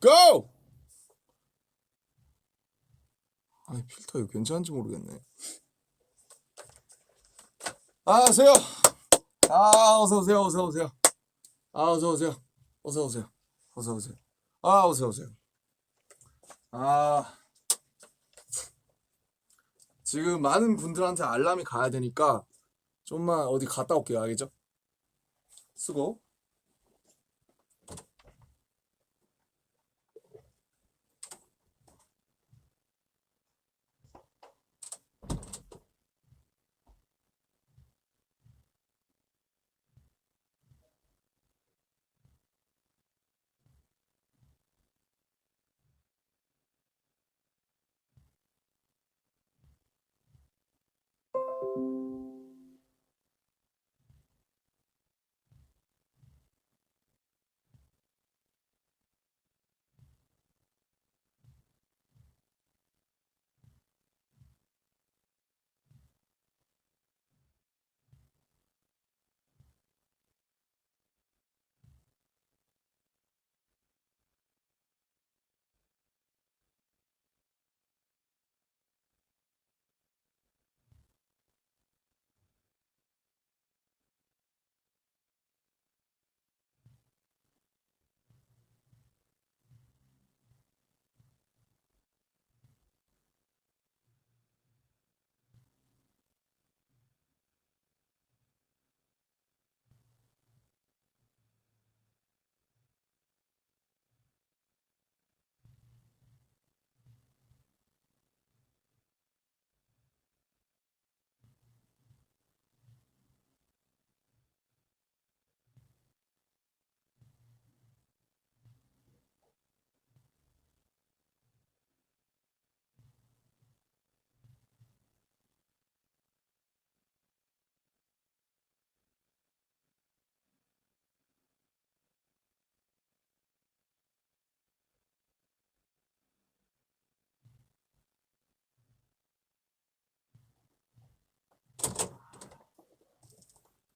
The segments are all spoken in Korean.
고! 아니 필터 이거 괜찮은지 모르겠네. 안녕하세요. 어서 오세요. 어서 오세요. 어서 오세요. 어서 오세요. 어서 오세요. 어서 오세요. 아 지금 많은 분들한테 알람이 가야 되니까 좀만 어디 갔다 올게요. 알겠죠? 수고.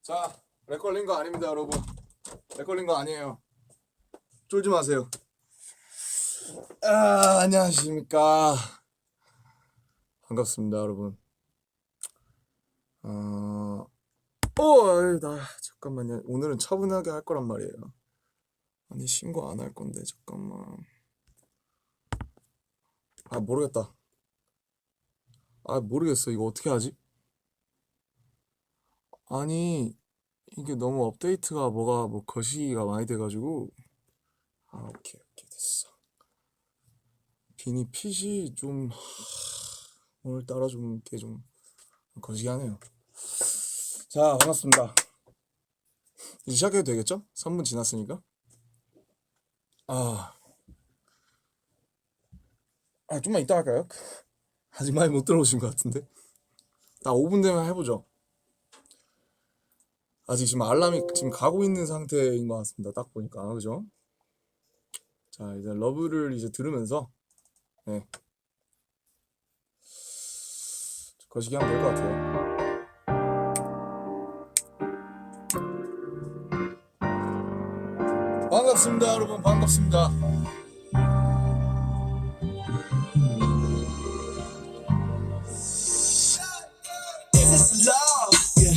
자, 렉 걸린 거 아닙니다, 여러분. 렉 걸린 거 아니에요. 쫄지 마세요. 안녕하십니까. 반갑습니다, 여러분. 나 잠깐만요. 오늘은 차분하게 할 거란 말이에요. 아니 신고 안 할 건데 잠깐만. 모르겠다. 모르겠어. 이거 어떻게 하지? 아니 이게 너무 업데이트가 뭐 거시기가 많이 돼가지고. 오케이 됐어. 비니 핏이 좀 오늘따라 좀 이렇게 좀 거시기하네요. 자, 반갑습니다. 이제 시작해도 되겠죠? 3분 지났으니까. 좀만 이따 할까요? 아직 많이 못 들어오신 것 같은데. 나 5분 되면 해보죠. 아직 지금 알람이 지금 가고 있는 상태인 것 같습니다. 딱 보니까. 그죠? 자, 이제 러브를 이제 들으면서, 네, 거시기 하면 될 것 같아요. 반갑습니다, 여러분. 반갑습니다. Is this love? Yeah.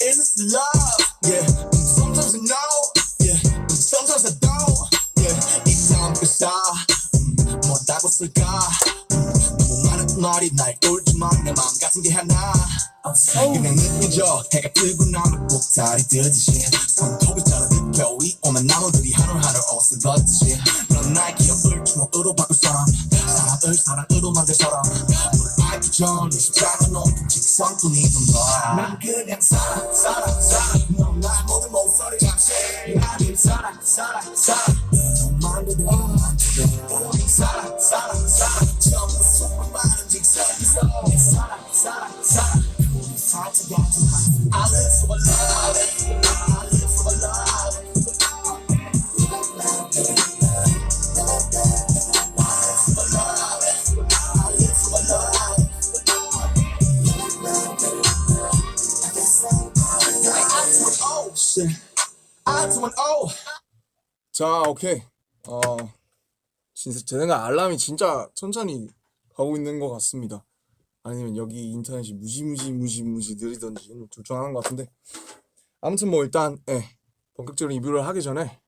Is this love? Yeah. Sometimes I know. Yeah. Sometimes I don't. Yeah. 이 삶에서 뭐라고 쓸까? 너무 많은 말이 날 똘지만 내 맘 같은 게 하나. 그냥 느껴져. 해가 뜨고 나면 꼭다리 뜨듯이 손톱이처럼 느껴. 위 오면 나무들이 하늘하늘 옷을 벗듯이 넌 나의 기억을 추억으로 바꿀 사람, 사랑을 사랑으로 만들 사람. 널 알기 전 십자가 넘긴 직선뿐이던 너야. 난 그냥 살아 넌 나의 모든 목소리 잠시 나를 살아 정말 그래 우리 살아 전부 수많은 많은 직선에서 살아 우리 살짝 같은 I live for love I live for love 자, 오케이. 진짜 제 생각 알람이 진짜 천천히 가고 있는 것 같습니다. 아니면 여기 인터넷이 무지 느리던지 둘 중 하나인 것 같은데 아무튼 뭐 일단 본격적으로 리뷰를 하기 전에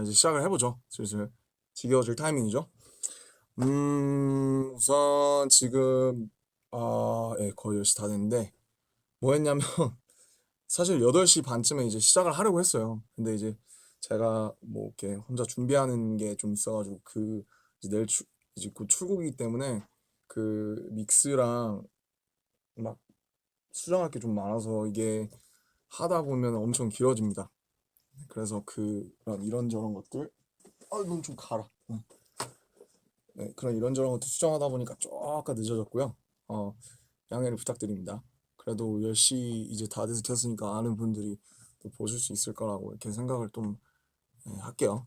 이제 시작을 해보죠. 슬슬 지겨워질 타이밍이죠. 우선 지금 거의 10시 다 됐는데 뭐 했냐면 사실 8시 반쯤에 이제 시작을 하려고 했어요. 근데 이제 제가 뭐 이렇게 혼자 준비하는 게 좀 있어가지고 이제 이제 곧 출국이기 때문에 그 믹스랑 막 수정할 게 좀 많아서 이게 하다 보면 엄청 길어집니다. 그래서 그런 이런저런 것들 이건 좀 가라. 응. 네, 그런 이런저런 것들 수정하다 보니까 조금 늦어졌고요. 어, 양해를 부탁드립니다. 그래도 10시 이제 다 돼서 켰으니까 아는 분들이 또 보실 수 있을 거라고 이렇게 생각을 좀 할게요.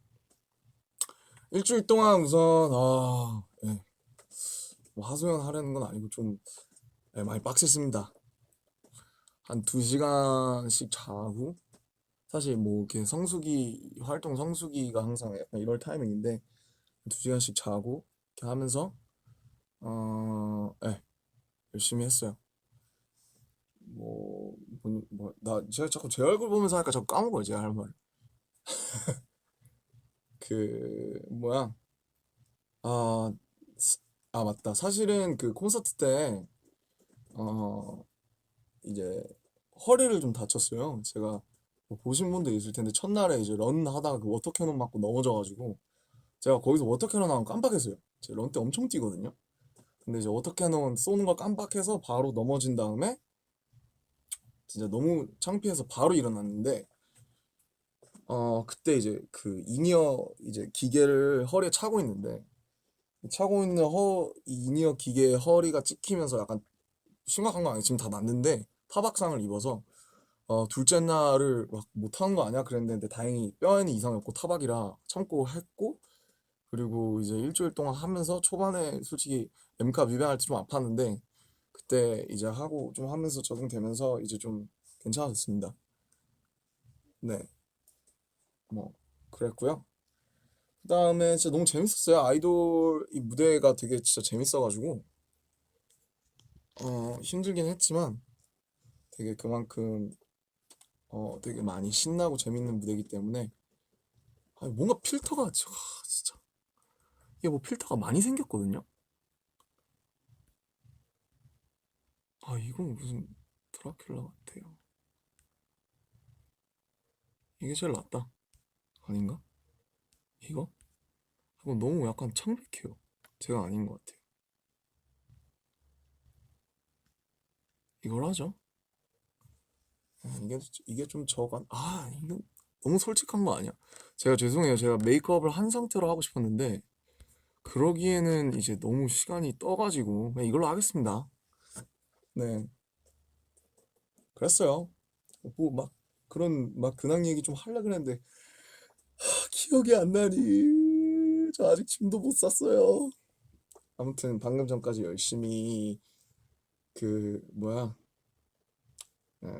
일주일 동안 우선 뭐 하소연 하려는 건 아니고 좀 많이 빡셌습니다. 한 2시간씩 자고 사실 뭐 이렇게 활동 성수기가 항상 약간 이럴 타이밍인데 2시간씩 자고 이렇게 하면서 열심히 했어요. 제가 자꾸 제 얼굴 보면서 하니까 자꾸 까먹어요, 제가 할 말. 뭐야. 아, 맞다. 사실은 그 콘서트 때, 어, 이제 허리를 좀 다쳤어요. 제가 뭐 보신 분도 있을 텐데, 첫날에 이제 런 하다가 그 워터 캐논 맞고 넘어져가지고, 제가 거기서 워터 캐논 하면 깜빡했어요. 제가 런 때 엄청 뛰거든요. 근데 이제 워터 캐논 쏘는 걸 깜빡해서 바로 넘어진 다음에, 진짜 너무 창피해서 바로 일어났는데, 그때 이제 그 이니어 이제 기계를 허리에 차고 있는데 차고 있는 이 이니어 기계에 허리가 찍히면서 약간 심각한 거 아니에요? 지금 다 났는데 타박상을 입어서 둘째 날을 막 못하는 거 아니야? 그랬는데 다행히 뼈에는 이상이 없고 타박이라 참고 했고 그리고 이제 일주일 동안 하면서 초반에 솔직히 엠카 미병할 때 좀 아팠는데 그때 이제 하고 좀 하면서 적응되면서 이제 좀 괜찮아졌습니다. 네, 뭐 그랬고요. 그다음에 진짜 너무 재밌었어요. 아이돌 이 무대가 되게 진짜 재밌어가지고 힘들긴 했지만 되게 그만큼 되게 많이 신나고 재밌는 무대이기 때문에 뭔가 필터가 진짜 이게 뭐 필터가 많이 생겼거든요. 이건 무슨 드라큘라 같아요. 이게 제일 낫다. 아닌가? 이거? 이거 너무 약간 창백해요. 제가 아닌 것 같아요. 이걸 하죠. 이게 좀 저간 이건 너무 솔직한 거 아니야? 제가 죄송해요. 제가 메이크업을 한 상태로 하고 싶었는데 그러기에는 이제 너무 시간이 떠가지고 그냥 이걸로 하겠습니다. 네, 그랬어요. 뭐 막 그런 막 근황 얘기 좀 하려고 했는데 기억이 안 나니. 저 아직 짐도 못 쌌어요. 아무튼 방금 전까지 열심히 뭐야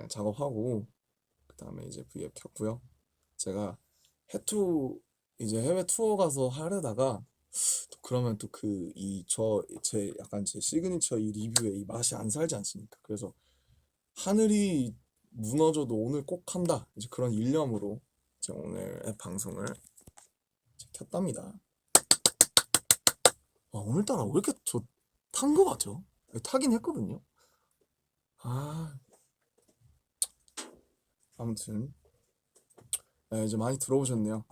작업하고 그다음에 이제 V앱 켰고요. 제가 해투 이제 해외 투어 가서 하려다가 또 그러면 또 제 약간 제 시그니처 이 리뷰에 이 맛이 안 살지 않습니까? 그래서 하늘이 무너져도 오늘 꼭 한다. 이제 그런 일념으로 이제 오늘 방송을 이제 켰답니다. 오늘따라 왜 이렇게 저 탄 거 같죠? 타긴 했거든요. 아, 아무튼 이제 많이 들어오셨네요.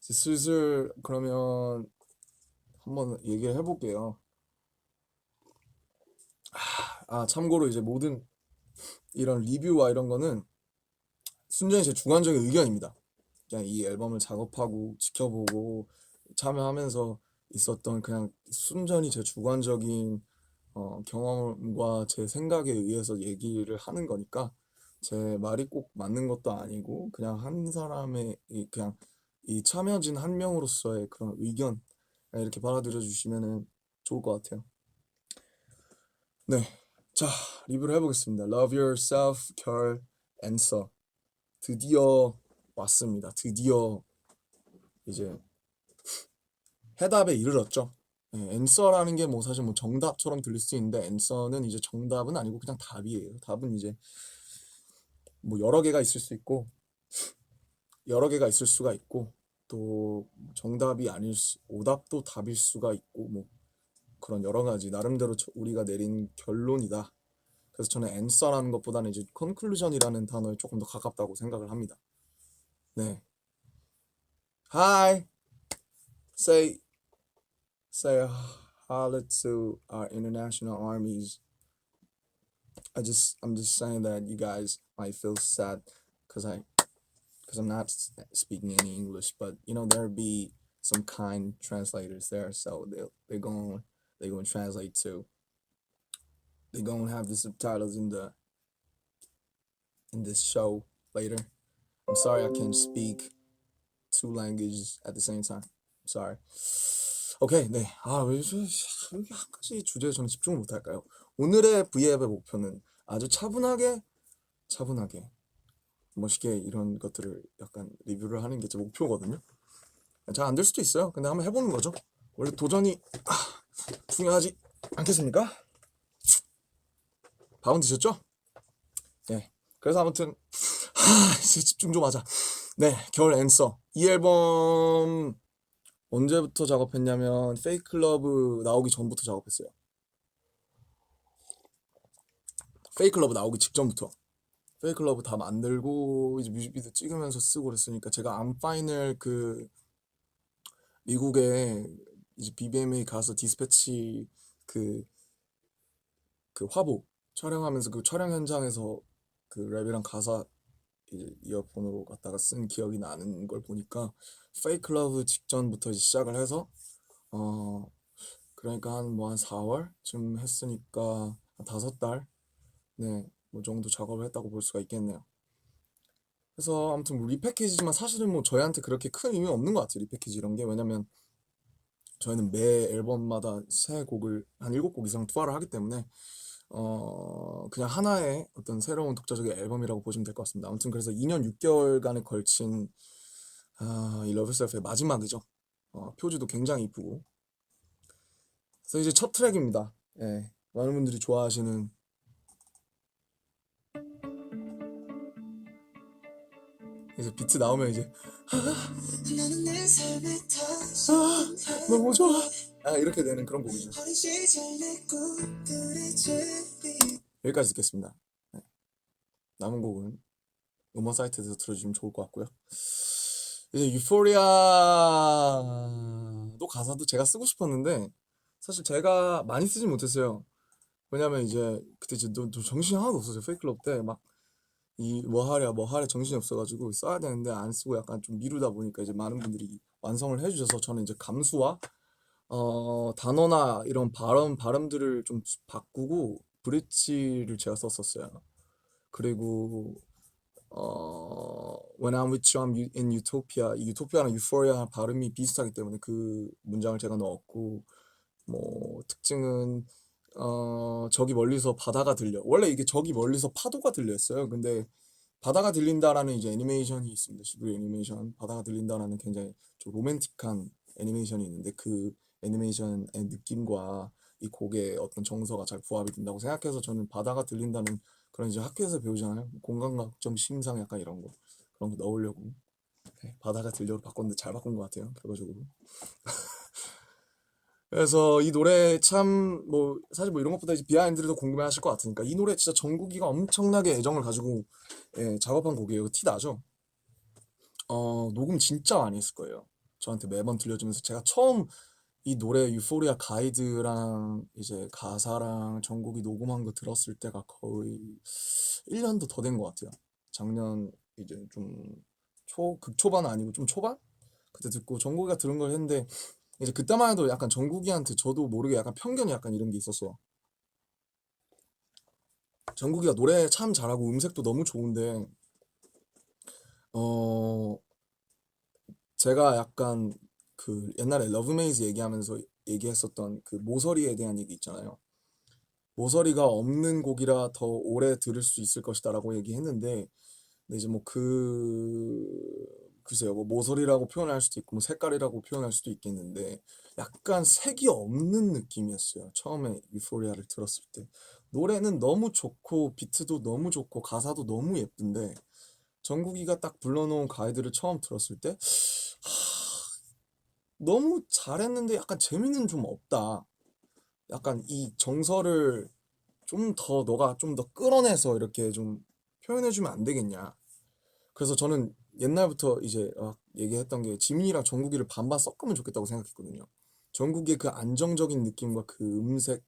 이제 슬슬 그러면 한번 얘기를 해볼게요. 참고로 이제 모든 이런 리뷰와 이런 거는 순전히 제 주관적인 의견입니다. 그냥 이 앨범을 작업하고 지켜보고 참여하면서 있었던 그냥 순전히 제 주관적인 경험과 제 생각에 의해서 얘기를 하는 거니까 제 말이 꼭 맞는 것도 아니고 그냥 한 사람의 그냥 이 참여진 한 명으로서의 그런 의견 이렇게 받아들여 주시면은 좋을 것 같아요. 네, 자 리뷰를 해보겠습니다. Love Yourself, 결, Answer. 드디어 왔습니다. 드디어 이제 해답에 이르렀죠. 앤서라는 게 뭐 사실 뭐 정답처럼 들릴 수 있는데 앤서는 이제 정답은 아니고 그냥 답이에요. 답은 이제 뭐 여러 개가 있을 수 있고 여러 개가 있을 수가 있고 또 정답이 아닐 오답도 답일 수가 있고 뭐 그런 여러 가지 나름대로 우리가 내린 결론이다. 그래서 저는 앤서라는 것보다는 이제 컨클루전이라는 단어에 조금 더 가깝다고 생각을 합니다. 네. Hi, say holla to our international armies. I'm just saying that you guys might feel sad because I'm not speaking any English, but you know there'll be some kind translators there, so they're going to translate too. They're going to have the subtitles in this show later. I'm sorry I can't speak two languages at the same time. I'm sorry. 오케이, 네. 왜 이렇게 한 가지 주제에 저는 집중을 못할까요? 오늘의 V앱의 목표는 아주 차분하게 멋있게 이런 것들을 약간 리뷰를 하는 게 제 목표거든요. 잘 안 될 수도 있어요. 근데 한번 해보는 거죠. 원래 도전이 중요하지 않겠습니까? 밥은 드셨죠? 네. 그래서 아무튼 이제 집중 좀 하자. 네, 겨울 앤서. 이 앨범 언제부터 작업했냐면 페이크 러브 나오기 전부터 작업했어요. 페이크 러브 나오기 직전부터. 페이크 러브 다 만들고 이제 뮤직비디오 찍으면서 쓰고 그랬으니까 제가 암파이널 그 미국에 이제 BBMA 가서 디스패치 그 화보 촬영하면서 그 촬영 현장에서 그 랩이랑 가사 이제 이어폰으로 갖다가 쓴 기억이 나는 걸 보니까 페이크 러브 직전부터 이제 시작을 해서 그러니까 한 4월쯤 했으니까 한 5달 네, 뭐 정도 작업을 했다고 볼 수가 있겠네요. 그래서 아무튼 뭐 리패키지지만 사실은 뭐 저희한테 그렇게 큰 의미 없는 것 같아요. 리패키지 이런 게 왜냐면 저희는 매 앨범마다 새 곡을 한 7곡 이상 투하를 하기 때문에 그냥 하나의 어떤 새로운 독자적인 앨범이라고 보시면 될 것 같습니다. 아무튼 그래서 2년 6개월간에 걸친 이 Love Yourself의 마지막이죠. 표지도 굉장히 이쁘고. 그래서 이제 첫 트랙입니다. 예, 많은 분들이 좋아하시는 이제 비트 나오면 이제 나는 내 삶에 너무 좋아 이렇게 되는 그런 곡이죠. 어린 시절 내 꿈들의 제비 여기까지 듣겠습니다. 네. 남은 곡은 음원 사이트에서 들어주시면 좋을 것 같고요. 이제 유포리아도 가사도 제가 쓰고 싶었는데 사실 제가 많이 쓰지 못했어요. 왜냐면 이제 그때 이제 정신이 하나도 없었어요. 페이클럽 때 막 이 뭐 하랴 정신이 없어가지고 써야 되는데 안 쓰고 약간 좀 미루다 보니까 이제 많은 분들이 완성을 해주셔서 저는 이제 감수와 단어나 이런 발음들을 좀 바꾸고 브릿지를 제가 썼었어요. 그리고 When I'm with you, I'm in Utopia. 이 유토피아랑 유포리아 발음이 비슷하기 때문에 그 문장을 제가 넣었고 뭐 특징은 저기 멀리서 바다가 들려. 원래 이게 저기 멀리서 파도가 들렸어요. 근데 바다가 들린다라는 이제 애니메이션이 있습니다. 지브리 애니메이션. 바다가 들린다라는 굉장히 좀 로맨틱한 애니메이션이 있는데 그 애니메이션의 느낌과 이 곡의 어떤 정서가 잘 부합이 된다고 생각해서 저는 바다가 들린다는 그런 이제 학교에서 배우잖아요. 공간각점 심상 약간 이런 거 그런 거 넣으려고 네, 바다가 들려로 바꿨는데 잘 바꾼 것 같아요. 결과적으로. 그래서 이 노래 참 뭐 사실 뭐 이런 것보다 이제 비하인드를 더 궁금해하실 것 같으니까 이 노래 진짜 정국이가 엄청나게 애정을 가지고 작업한 곡이에요. 티 나죠? 녹음 진짜 많이 했을 거예요. 저한테 매번 들려주면서 제가 처음 이 노래 유포리아 가이드랑 이제 가사랑 정국이 녹음한 거 들었을 때가 거의 1년도 더 된 것 같아요. 작년 이제 좀 극초반은 아니고 좀 초반? 그때 듣고 정국이가 들은 걸 했는데 이제 그때만 해도 약간 정국이한테 저도 모르게 약간 편견이 약간 이런 게 있었어요. 정국이가 노래 참 잘하고 음색도 너무 좋은데 어 제가 약간 그 옛날에 러브메이즈 얘기하면서 얘기했었던 그 모서리에 대한 얘기 있잖아요. 모서리가 없는 곡이라 더 오래 들을 수 있을 것이다라고 얘기했는데 근데 이제 뭐 글쎄요, 뭐 모서리라고 표현할 수도 있고 뭐 색깔이라고 표현할 수도 있겠는데 약간 색이 없는 느낌이었어요. 처음에 유포리아를 들었을 때. 노래는 너무 좋고 비트도 너무 좋고 가사도 너무 예쁜데 정국이가 딱 불러놓은 가이드를 처음 들었을 때 너무 잘했는데 약간 재미는 좀 없다. 약간 이 정서를 좀 더 너가 좀 더 끌어내서 이렇게 좀 표현해주면 안 되겠냐. 그래서 저는 옛날부터 이제 얘기했던 게 지민이랑 정국이를 반반 섞으면 좋겠다고 생각했거든요. 정국이의 그 안정적인 느낌과 그 음색의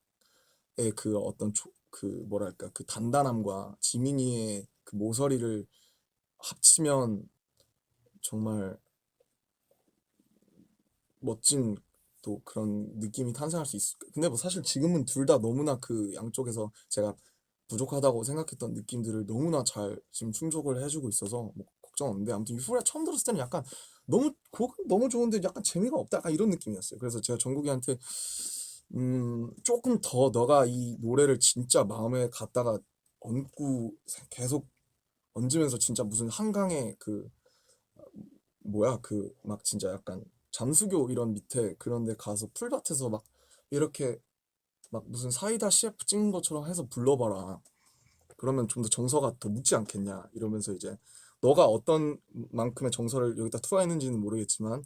그 어떤 그 뭐랄까 그 단단함과 지민이의 그 모서리를 합치면 정말 멋진 또 그런 느낌이 탄생할 수 있을. 근데 뭐 사실 지금은 둘 다 너무나 그 양쪽에서 제가 부족하다고 생각했던 느낌들을 너무나 잘 지금 충족을 해주고 있어서 뭐 걱정 없는데 아무튼 유포리아 처음 들었을 때는 약간 너무 곡은 너무 좋은데 약간 재미가 없다 약간 이런 느낌이었어요. 그래서 제가 정국이한테 조금 더 너가 이 노래를 진짜 마음에 갖다가 얹고 계속 얹으면서 진짜 무슨 한강에 그 뭐야 그 막 진짜 약간 잠수교 이런 밑에 그런 데 가서 풀밭에서 막 이렇게 막 무슨 사이다 CF 찍은 것처럼 해서 불러봐라. 그러면 좀 더 정서가 더 묻지 않겠냐 이러면서 이제 너가 어떤 만큼의 정서를 여기다 투하했는지는 모르겠지만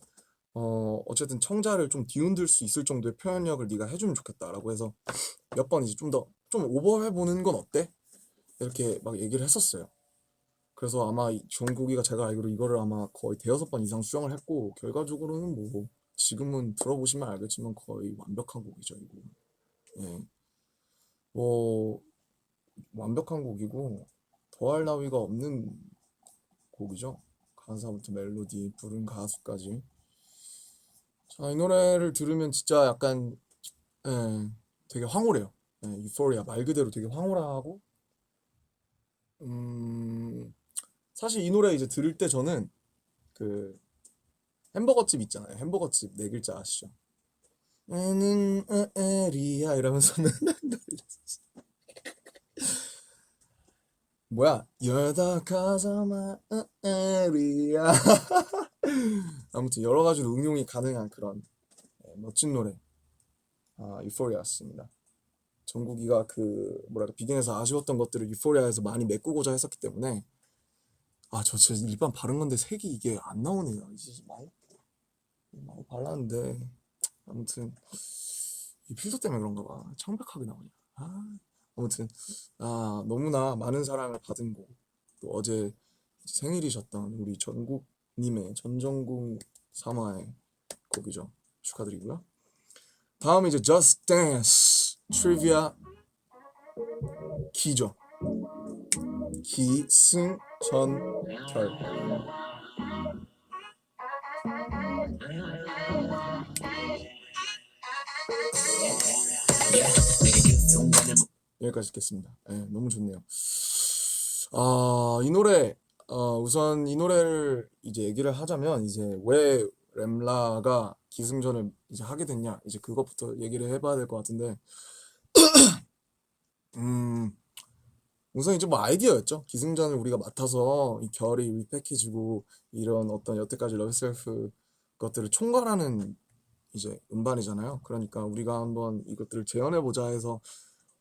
어쨌든 청자를 좀 뒤흔들 수 있을 정도의 표현력을 네가 해주면 좋겠다라고 해서 몇 번 이제 좀 더 좀 오버해보는 건 어때? 이렇게 막 얘기를 했었어요. 그래서 아마 정국이가 제가 알기로 이거를 아마 거의 대여섯 번 이상 수정을 했고 결과적으로는 뭐 지금은 들어보시면 알겠지만 거의 완벽한 곡이죠 이거. 예, 뭐 완벽한 곡이고 더할 나위가 없는 곡이죠. 가사부터 멜로디, 부른 가수까지. 자, 이 노래를 들으면 진짜 약간 예, 되게 황홀해요. 예, 유포리아 말 그대로 되게 황홀하고 음, 사실 이 노래 이제 들을 때 저는 그 햄버거집 있잖아요. 햄버거집 네 글자 아시죠? 나는 에리야 이러면서 맨날 뭐야? You're the cause of my area. 아무튼 여러 가지로 응용이 가능한 그런 멋진 노래 유포리아였습니다. 정국이가 그 뭐랄까 비긴에서 아쉬웠던 것들을 유포리아에서 많이 메꾸고자 했었기 때문에 저 진짜 일반 바른 건데 색이 이게 안 나오네요. 이제 많이 발랐는데 아무튼 이 필터 때문에 그런가 봐. 창백하게 나오냐. 아무튼 너무나 많은 사랑을 받은 곡. 또 어제 생일이셨던 우리 전국님의 전정국 사마의 곡이죠. 축하드리고요. 다음 이제 Just Dance 트리비아 기죠. 기승전결. 여기까지 듣겠습니다. 너무 좋네요. 이 노래, 우선 이 노래를 이제 얘기를 하자면, 이제 왜 램라가 기승전을 이제 하게 됐냐, 이제 그것부터 얘기를 해봐야 될 것 같은데, 음, 우선 이제 뭐 아이디어였죠. 기승전을 우리가 맡아서 이 결이 리패키지고 이런 어떤 여태까지 러브셀프 것들을 총괄하는 이제 음반이잖아요. 그러니까 우리가 한번 이것들을 재현해보자 해서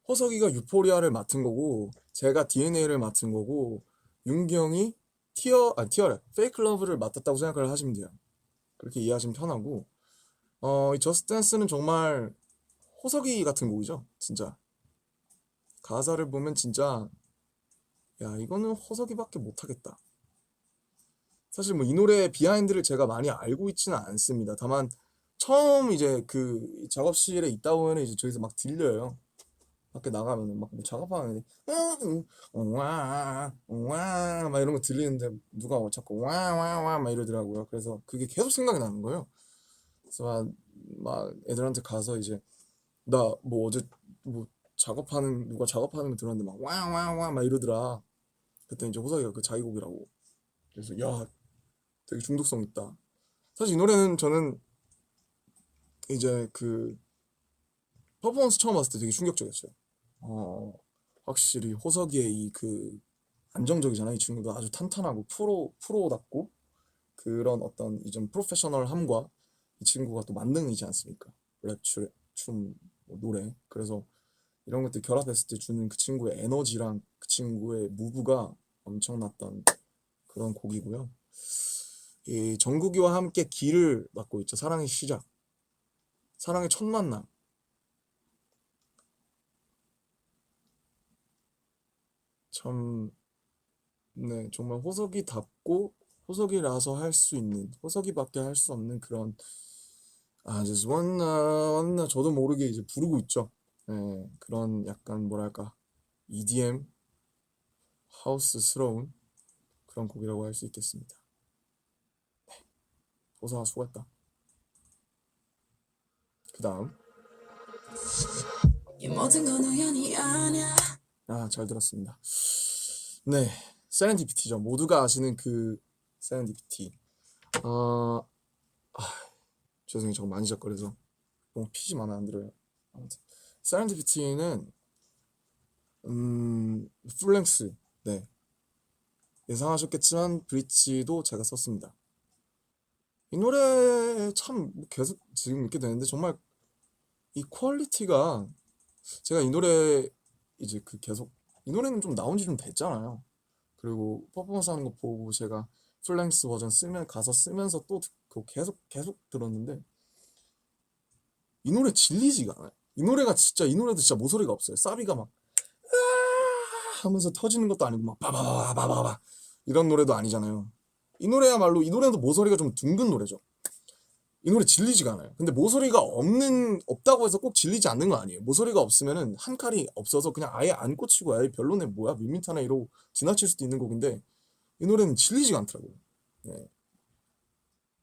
호석이가 유포리아를 맡은 거고 제가 DNA를 맡은 거고 윤기 형이 티어래 페이크 러브를 맡았다고 생각을 하시면 돼요. 그렇게 이해하시면 편하고 이 저스트 댄스는 정말 호석이 같은 곡이죠. 진짜 가사를 보면 진짜 야 이거는 호석이밖에 못하겠다. 사실 뭐 이 노래의 비하인드를 제가 많이 알고 있지는 않습니다. 다만 처음 이제 그 작업실에 있다 보면 이제 저기서 막 들려요. 밖에 나가면은 막뭐 작업하는데 와와막 이런 거 들리는데 누가 자꾸 와와와 막 이러더라고요. 그래서 그게 계속 생각이 나는 거예요. 그래서 막 애들한테 가서 이제 나 뭐 어제 뭐 누가 작업하는 거 들었는데 막 와와와 막 이러더라. 그때 이제 호석이가 그 자기 곡이라고. 그래서 야 되게 중독성 있다. 사실 이 노래는 저는 이제 그 퍼포먼스 처음 봤을 때 되게 충격적이었어요. 어, 확실히 호석이의 이 그 안정적이잖아. 이 친구가 아주 탄탄하고 프로답고 그런 어떤 이좀 프로페셔널함과 이 친구가 또 만능이지 않습니까? 랩, 춤, 뭐 노래. 그래서 이런 것들 결합했을 때 주는 그 친구의 에너지랑 그 친구의 무브가 엄청났던 그런 곡이고요. 이 정국이와 함께 길을 맡고 있죠. 사랑의 시작, 사랑의 첫 만남. 참, 네, 정말 호석이답고 호석이라서 할 수 있는, 호석이밖에 할 수 없는 그런 just wanna 저도 모르게 이제 부르고 있죠. 네, 그런 약간 뭐랄까 EDM 하우스스러운 그런 곡이라고 할 수 있겠습니다. 호석아 수고했다. 그 다음 이 모든 건 우연이 아니야. 잘 들었습니다. 네, 세렌디피티죠. 모두가 아시는 그 세렌디피티. 아, 죄송해요. 저거 많이 적거려서 너무 피지만 안 들어요. 아무튼 세렌디피티는 풀랭스. 네, 예상하셨겠지만 브릿지도 제가 썼습니다. 이 노래 참 계속 지금 읽게 되는데 정말 이 퀄리티가, 제가 이 노래 이제 그 계속 이 노래는 좀 나온 지 좀 됐잖아요. 그리고 퍼포먼스 하는 거 보고 제가 플랭스 버전 쓰면 가서 쓰면서 또 듣고 계속 들었는데 이 노래 질리지가 않아요. 이 노래도 진짜 모서리가 없어요. 사비가 막 하면서 터지는 것도 아니고 막 바바바바바바 이런 노래도 아니잖아요. 이 노래도 모서리가 좀 둥근 노래죠. 이 노래 질리지가 않아요. 근데 모서리가 없다고 해서 꼭 질리지 않는 거 아니에요. 모서리가 없으면은 한 칼이 없어서 그냥 아예 안 꽂히고 아예 별로네 뭐야 밋밋하네 이러고 지나칠 수도 있는 곡인데 이 노래는 질리지가 않더라고요. 네.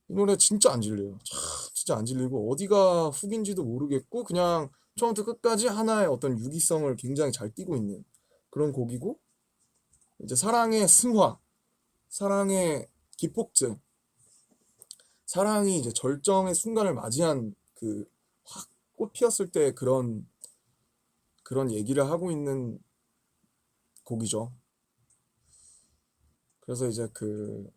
이 노래 진짜 안 질려요. 참 진짜 안 질리고 어디가 훅인지도 모르겠고 그냥 처음부터 끝까지 하나의 어떤 유기성을 굉장히 잘 띠고 있는 그런 곡이고, 이제 사랑의 승화, 사랑의 기폭제, 사랑이 이제 절정의 순간을 맞이한 그 확 꽃 피었을 때 그런 얘기를 하고 있는 곡이죠. 그래서 이제 그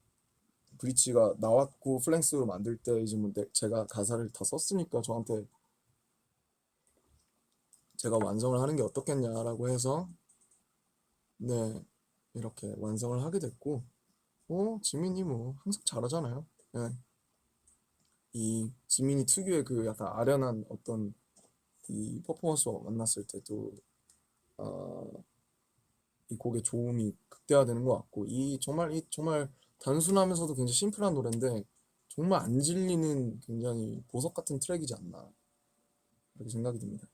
브릿지가 나왔고 플랭스로 만들 때 이제 뭐 제가 가사를 다 썼으니까 저한테 제가 완성을 하는 게 어떻겠냐라고 해서 네 이렇게 완성을 하게 됐고, 지민이 뭐 항상 잘하잖아요. 네. 이 지민이 특유의 그 약간 아련한 어떤 이 퍼포먼스와 만났을 때도 어, 이 곡의 좋음이 극대화되는 것 같고, 이 정말 단순하면서도 굉장히 심플한 노래인데 정말 안 질리는 굉장히 보석 같은 트랙이지 않나 그렇게 생각이 듭니다.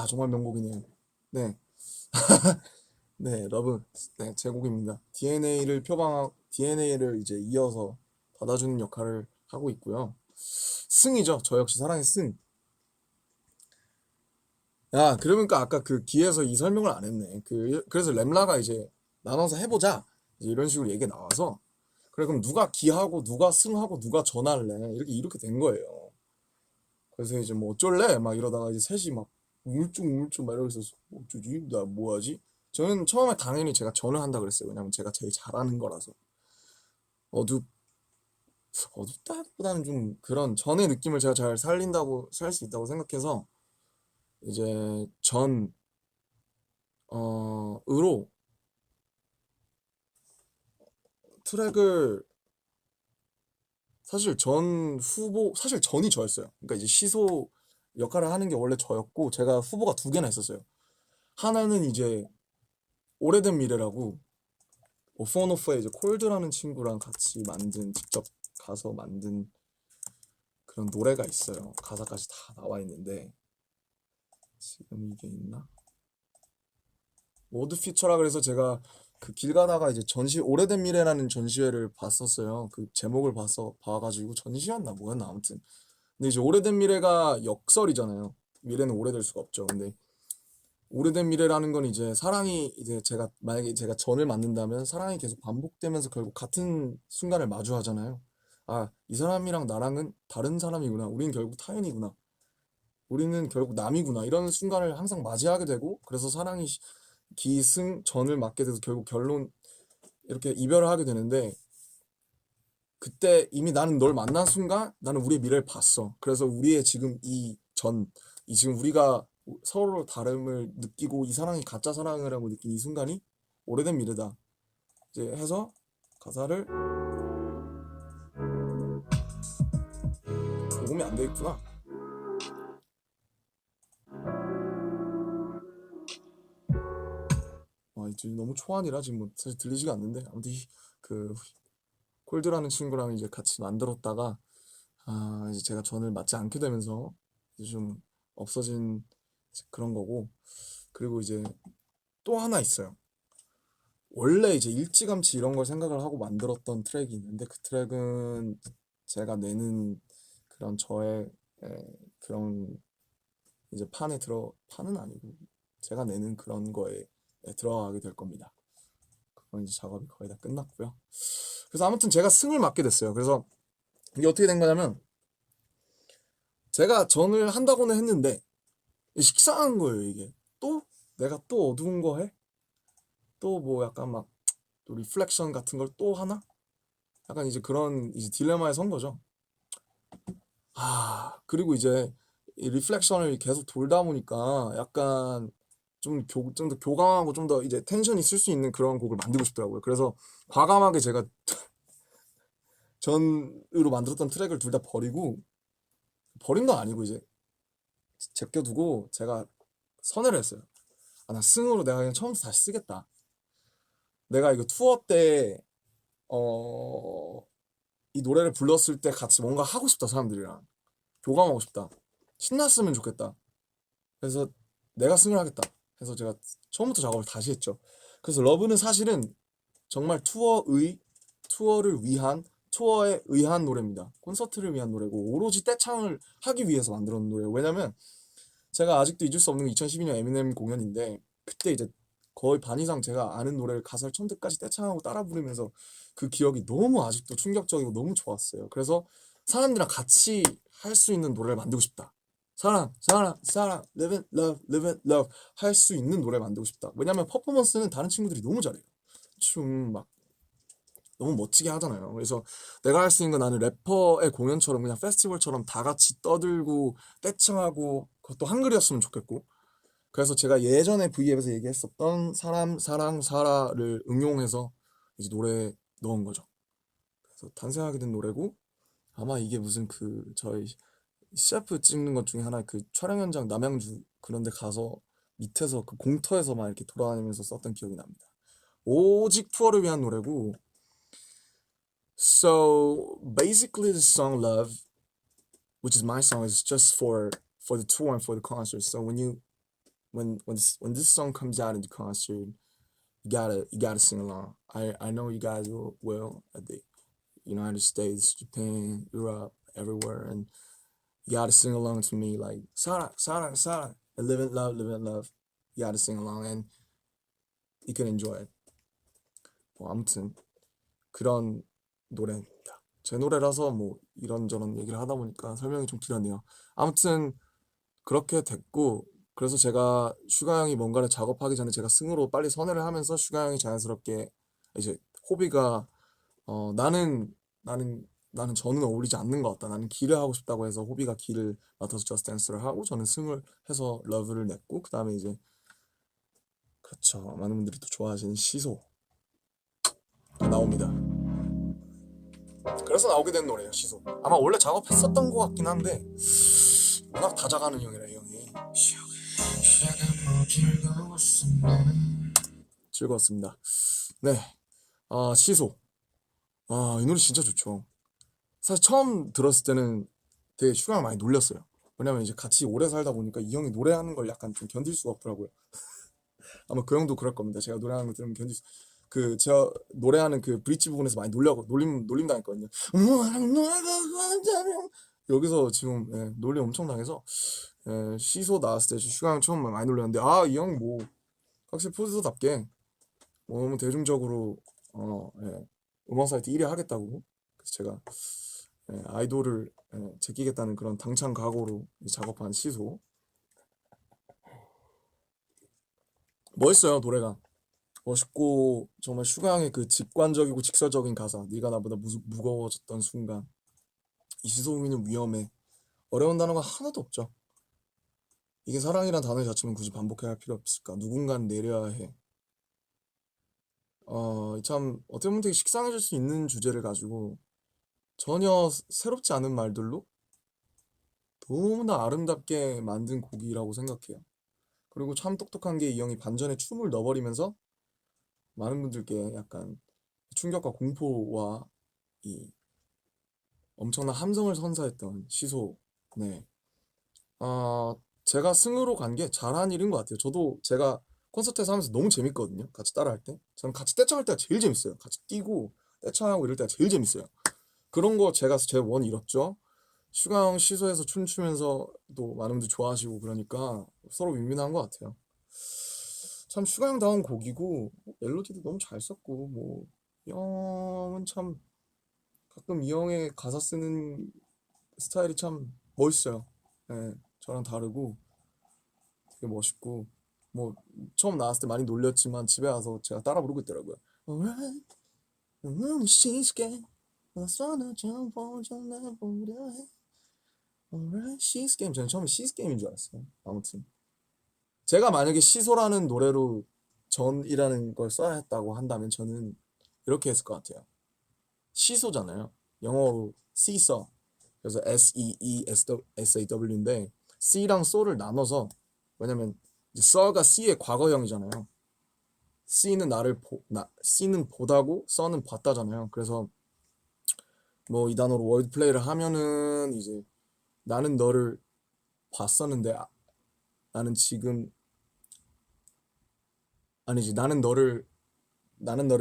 정말 명곡이네요. 네, 네, 러브, 네, 제 곡입니다. DNA를 이제 이어서 받아주는 역할을 하고 있고요. 승이죠. 저 역시 사랑의 승. 그러니까 아까 그 기에서 이 설명을 안 했네. 그래서 램라가 이제 나눠서 해보자. 이제 이런 식으로 얘기가 나와서, 그래, 그럼 누가 기하고, 누가 승하고, 누가 전할래? 이렇게 된 거예요. 그래서 이제 뭐 어쩔래? 막 이러다가 이제 셋이 막 우물쭈 막 이러면서 어쩌지? 나 뭐 하지? 저는 처음에 당연히 제가 전을 한다 그랬어요. 왜냐면 제가 제일 잘하는 거라서. 어둡, 어둡다보다는 좀 그런 전의 느낌을 제가 잘 살 수 있다고 생각해서 이제 으로 트랙을, 사실 전이 저였어요. 그러니까 이제 시소 역할을 하는 게 원래 저였고 제가 후보가 두 개나 있었어요. 하나는 이제 오래된 미래라고 오포노프의 이제 콜드라는 친구랑 같이 직접 가서 만든 그런 노래가 있어요. 가사까지 다 나와 있는데 지금 이게 있나? 모드 피처라 그래서 제가 그 길 가다가 이제 오래된 미래라는 전시회를 봤었어요. 그 제목을 봐가지고 전시였나 뭐였나 아무튼. 근데 이제 오래된 미래가 역설이잖아요. 미래는 오래될 수가 없죠. 근데 오래된 미래라는 건 이제 사랑이 이제 만약에 제가 전을 맞는다면 사랑이 계속 반복되면서 결국 같은 순간을 마주하잖아요. 아, 이 사람이랑 나랑은 다른 사람이구나. 우린 결국 타인이구나. 우리는 결국 남이구나. 이런 순간을 항상 맞이하게 되고 그래서 사랑이 기승전을 맞게 돼서 결국 결론 이렇게 이별을 하게 되는데 그때 이미 나는 널 만난 순간 나는 우리의 미래를 봤어. 그래서 우리의 지금 이 지금 우리가 서로 다름을 느끼고 이 사랑이 가짜 사랑이라고 느낀 이 순간이 오래된 미래다. 이제 해서 가사를 녹음이 안 돼 있구나. 이제 너무 초안이라 지금 뭐 사실 들리지가 않는데 아무튼 그 콜드라는 친구랑 이제 같이 만들었다가 이제 제가 전을 맞지 않게 되면서 이제 좀 없어진 그런 거고 그리고 이제 또 하나 있어요. 원래 이제 일찌감치 이런 걸 생각을 하고 만들었던 트랙이 있는데 그 트랙은 제가 내는 그런 저의 그런 이제 판은 아니고 제가 내는 그런 거에 들어가게 될 겁니다. 그건 이제 작업이 거의 다 끝났고요. 그래서 아무튼 제가 승을 맡게 됐어요. 그래서 이게 어떻게 된 거냐면 제가 전을 한다고는 했는데 식상한 거예요, 이게. 또 내가 또 어두운 거 해? 또 뭐 약간 막 또 리플렉션 같은 걸 또 하나? 약간 이제 그런 이제 딜레마에 선 거죠. 그리고 이제 이 리플렉션을 계속 돌다 보니까 약간 좀 더 교감하고 좀 더 이제 텐션이 있을 수 있는 그런 곡을 만들고 싶더라고요. 그래서 과감하게 제가 전으로 만들었던 트랙을 둘 다 버린 건 아니고 이제 제껴두고 제가 선회를 했어요. 나 승으로 내가 그냥 처음부터 다시 쓰겠다. 내가 이거 투어 때, 어, 이 노래를 불렀을 때 같이 뭔가 하고 싶다, 사람들이랑. 교감하고 싶다. 신났으면 좋겠다. 그래서 내가 승을 하겠다. 해서 제가 처음부터 작업을 다시 했죠. 그래서 러브는 사실은 정말 투어를 위한, 투어에 의한 노래입니다. 콘서트를 위한 노래고, 오로지 떼창을 하기 위해서 만들어 놓은 노래예요. 왜냐면, 제가 아직도 잊을 수 없는 게 2012년 에미넴 공연인데 그때 이제 거의 반 이상 제가 아는 노래를 가사를 처음부터까지 떼창하고 따라 부르면서 그 기억이 너무 아직도 충격적이고 너무 좋았어요. 그래서 사람들이랑 같이 할 수 있는 노래를 만들고 싶다. 사랑, 사랑, 사랑, live it, love, live it, love 할 수 있는 노래를 만들고 싶다. 왜냐면 퍼포먼스는 다른 친구들이 너무 잘해요. 춤 막 너무 멋지게 하잖아요. 그래서 내가 할 수 있는 건 나는 래퍼의 공연처럼 그냥 페스티벌처럼 다 같이 떠들고 떼창하고 그것도 한글이었으면 좋겠고 그래서 제가 예전에 V앱에서 얘기했었던 사람, 사랑, 사라를 응용해서 이제 노래에 넣은 거죠. 그래서 탄생하게 된 노래고 아마 이게 무슨 저희 CF 찍는 것 중에 하나 그 촬영 현장 남양주 그런 데 가서 밑에서 그 공터에서 막 이렇게 돌아다니면서 썼던 기억이 납니다. 오직 투어를 위한 노래고 So basically the song Love, which is my song, is just for the tour and for the concert. So when this song comes out in the concert, you gotta sing along. I know you guys will at the United States, Japan, Europe, everywhere, and you gotta sing along to me like Sarah, Sarah, Sarah, and live in love, live in love. You gotta sing along, and you can enjoy it. 뭐 아무튼 그런 노래입니다. 제 노래라서 뭐 이런저런 얘기를 하다 보니까 설명이 좀 길었네요. 아무튼 그렇게 됐고 그래서 제가 슈가 형이 뭔가를 작업하기 전에 제가 승으로 빨리 선회를 하면서 슈가 형이 자연스럽게 이제 호비가 나는 저는 어울리지 않는 것 같다. 나는 기를 하고 싶다고 해서 호비가 기를 맡아서 저스트 댄스를 하고 저는 승을 해서 러브를 냈고 그 다음에 이제 그렇죠. 많은 분들이 또 좋아하시는 시소가 나옵니다. 그래서 나오게 된 노래예요, 시소. 아마 원래 작업했었던 것 같긴 한데 워낙 다작하는 형이라 이 형이 즐거웠습니다. 네, 시소. 이 노래 진짜 좋죠. 사실 처음 들었을 때는 되게 슈가를 많이 놀렸어요. 왜냐면 이제 같이 오래 살다 보니까 이 형이 노래하는 걸 약간 좀 견딜 수가 없더라고요. 아마 그 형도 그럴 겁니다. 제가 노래하는 거 들으면 제가 노래하는 그 브릿지 부분에서 많이 놀림 당했거든요. 여기서 지금 논리 엄청 당해서 시소 나왔을 때 슈가형 처음 많이 놀렸는데 이 형 뭐 확실히 프로듀서답게 뭐 너무 대중적으로 음원 사이트 1위 하겠다고 그래서 제가 아이돌을 제끼겠다는 그런 당찬 각오로 작업한 시소 멋있어요 노래가 멋있고 정말 슈가형의 그 직관적이고 직설적인 가사 네가 나보다 무거워졌던 순간 이 시소미는 위험해 어려운 단어가 하나도 없죠 이게 사랑이란 단어 자체는 굳이 반복해야 할 필요 없을까 누군가는 내려야 해 참 어떻게 보면 되게 식상해질 수 있는 주제를 가지고 전혀 새롭지 않은 말들로 너무나 아름답게 만든 곡이라고 생각해요. 그리고 참 똑똑한 게 이 형이 반전에 춤을 넣어버리면서 많은 분들께 약간 충격과 공포와 이 엄청난 함성을 선사했던 시소. 네. 제가 승으로 간 게 잘한 일인 것 같아요. 저도 제가 콘서트에서 하면서 너무 재밌거든요. 같이 따라할 때. 저는 같이 떼창할 때가 제일 재밌어요. 같이 뛰고 떼창하고 이럴 때가 제일 재밌어요. 그런 거 제가 제 원 이뤘죠. 슈가형 시소에서 춤추면서 또 많은 분들 좋아하시고 그러니까 서로 윈윈한 것 같아요. 참 슈가형다운 곡이고 멜로디도 너무 잘 썼고 뭐 이 형은 참 가끔 이 형의 가사 쓰는 스타일이 참 멋있어요. 저랑 다르고 되게 멋있고 뭐 처음 나왔을 때 많이 놀렸지만 집에 와서 제가 따라 부르고 있더라고요. Alright, 시스게 어서는 좀 보존해보려 해. Alright, 시스게임 저는 처음에 시스게임인 줄 알았어요. 아무튼 제가 만약에 시소라는 노래로 전이라는 걸 써야 했다고 한다면 저는 이렇게 했을 것 같아요. 시소잖아요. 영어로 seesaw. 그래서 SEESAW인데 C랑 so를 나눠서 왜냐면 이제 saw가 C의 과거형이잖아요. C는 보다고 saw는 봤다잖아요. 그래서 뭐 이 단어로 월드 플레이를 하면은 이제 나는 너를 봤었는데 나는 지금 아니지 나는 너를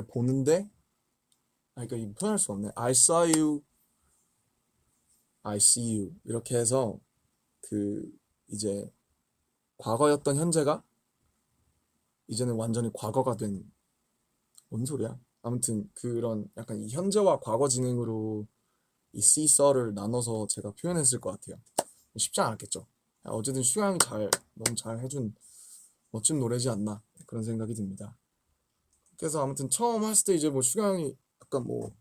보는데 그러니까 이거 표현할 수 없네. I saw you, I see you 이렇게 해서 그 이제 과거였던 현재가 이제는 완전히 과거가 된 뭔 소리야? 아무튼 그런 약간 이 현재와 과거 진행으로 이 see saw를 나눠서 제가 표현했을 것 같아요. 쉽지 않았겠죠. 어쨌든 슈양이 너무 잘 해준 멋진 노래지 않나 그런 생각이 듭니다. 그래서 아무튼 처음 했을 때 이제 뭐 슈양이 약간 뭐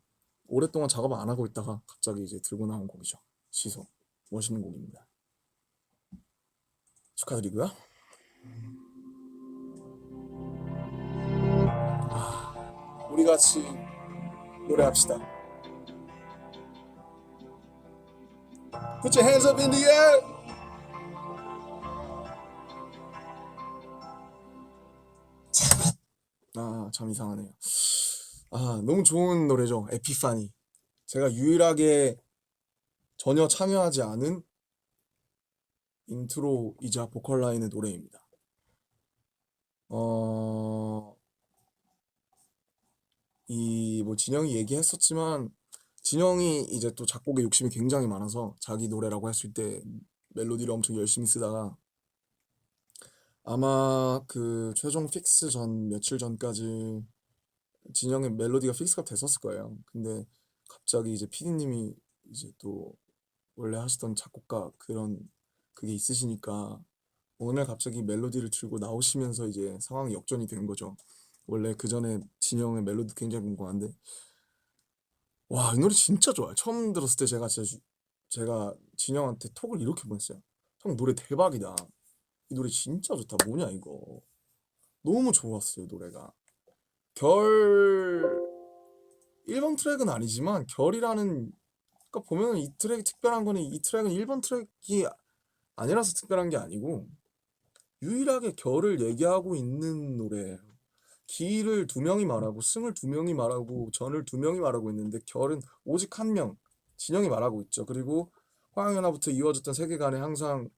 오랫동안 작업을 안 하고 있다가 갑자기 이제 들고 나온 곡이죠. 시소. 멋있는 곡입니다. 축하드리고요. 우리 같이 노래합시다. Put your hands up in the air. 참 이상하네요. 너무 좋은 노래죠. 에피파니. 제가 유일하게 전혀 참여하지 않은 인트로이자 보컬 라인의 노래입니다. 이 뭐 진영이 얘기했었지만 진영이 이제 또 작곡에 욕심이 굉장히 많아서 자기 노래라고 했을 때 멜로디를 엄청 열심히 쓰다가 아마 그 최종 픽스 전 며칠 전까지 진영의 멜로디가 픽스가 됐었을 거예요. 근데 갑자기 이제 PD님이 이제 또 원래 하시던 작곡가 그런 그게 있으시니까 오늘 갑자기 멜로디를 들고 나오시면서 이제 상황이 역전이 된 거죠. 원래 그 전에 진영의 멜로디 굉장히 궁금한데 와, 이 노래 진짜 좋아요. 처음 들었을 때 제가 진영한테 톡을 이렇게 보냈어요. 형 노래 대박이다. 이 노래 진짜 좋다. 뭐냐 이거. 너무 좋았어요 노래가. 결 1번 트랙은 아니지만 결이라는 그러니까 보면 이 트랙이 특별한 거는 이 트랙은 1번 트랙이 아니라서 특별한 게 아니고 유일하게 결을 얘기하고 있는 노래예요. 기를 두 명이 말하고 승을 두 명이 말하고 전을 두 명이 말하고 있는데 결은 오직 한 명, 진영이 말하고 있죠. 그리고 화양연화부터 이어졌던 세계관에 항상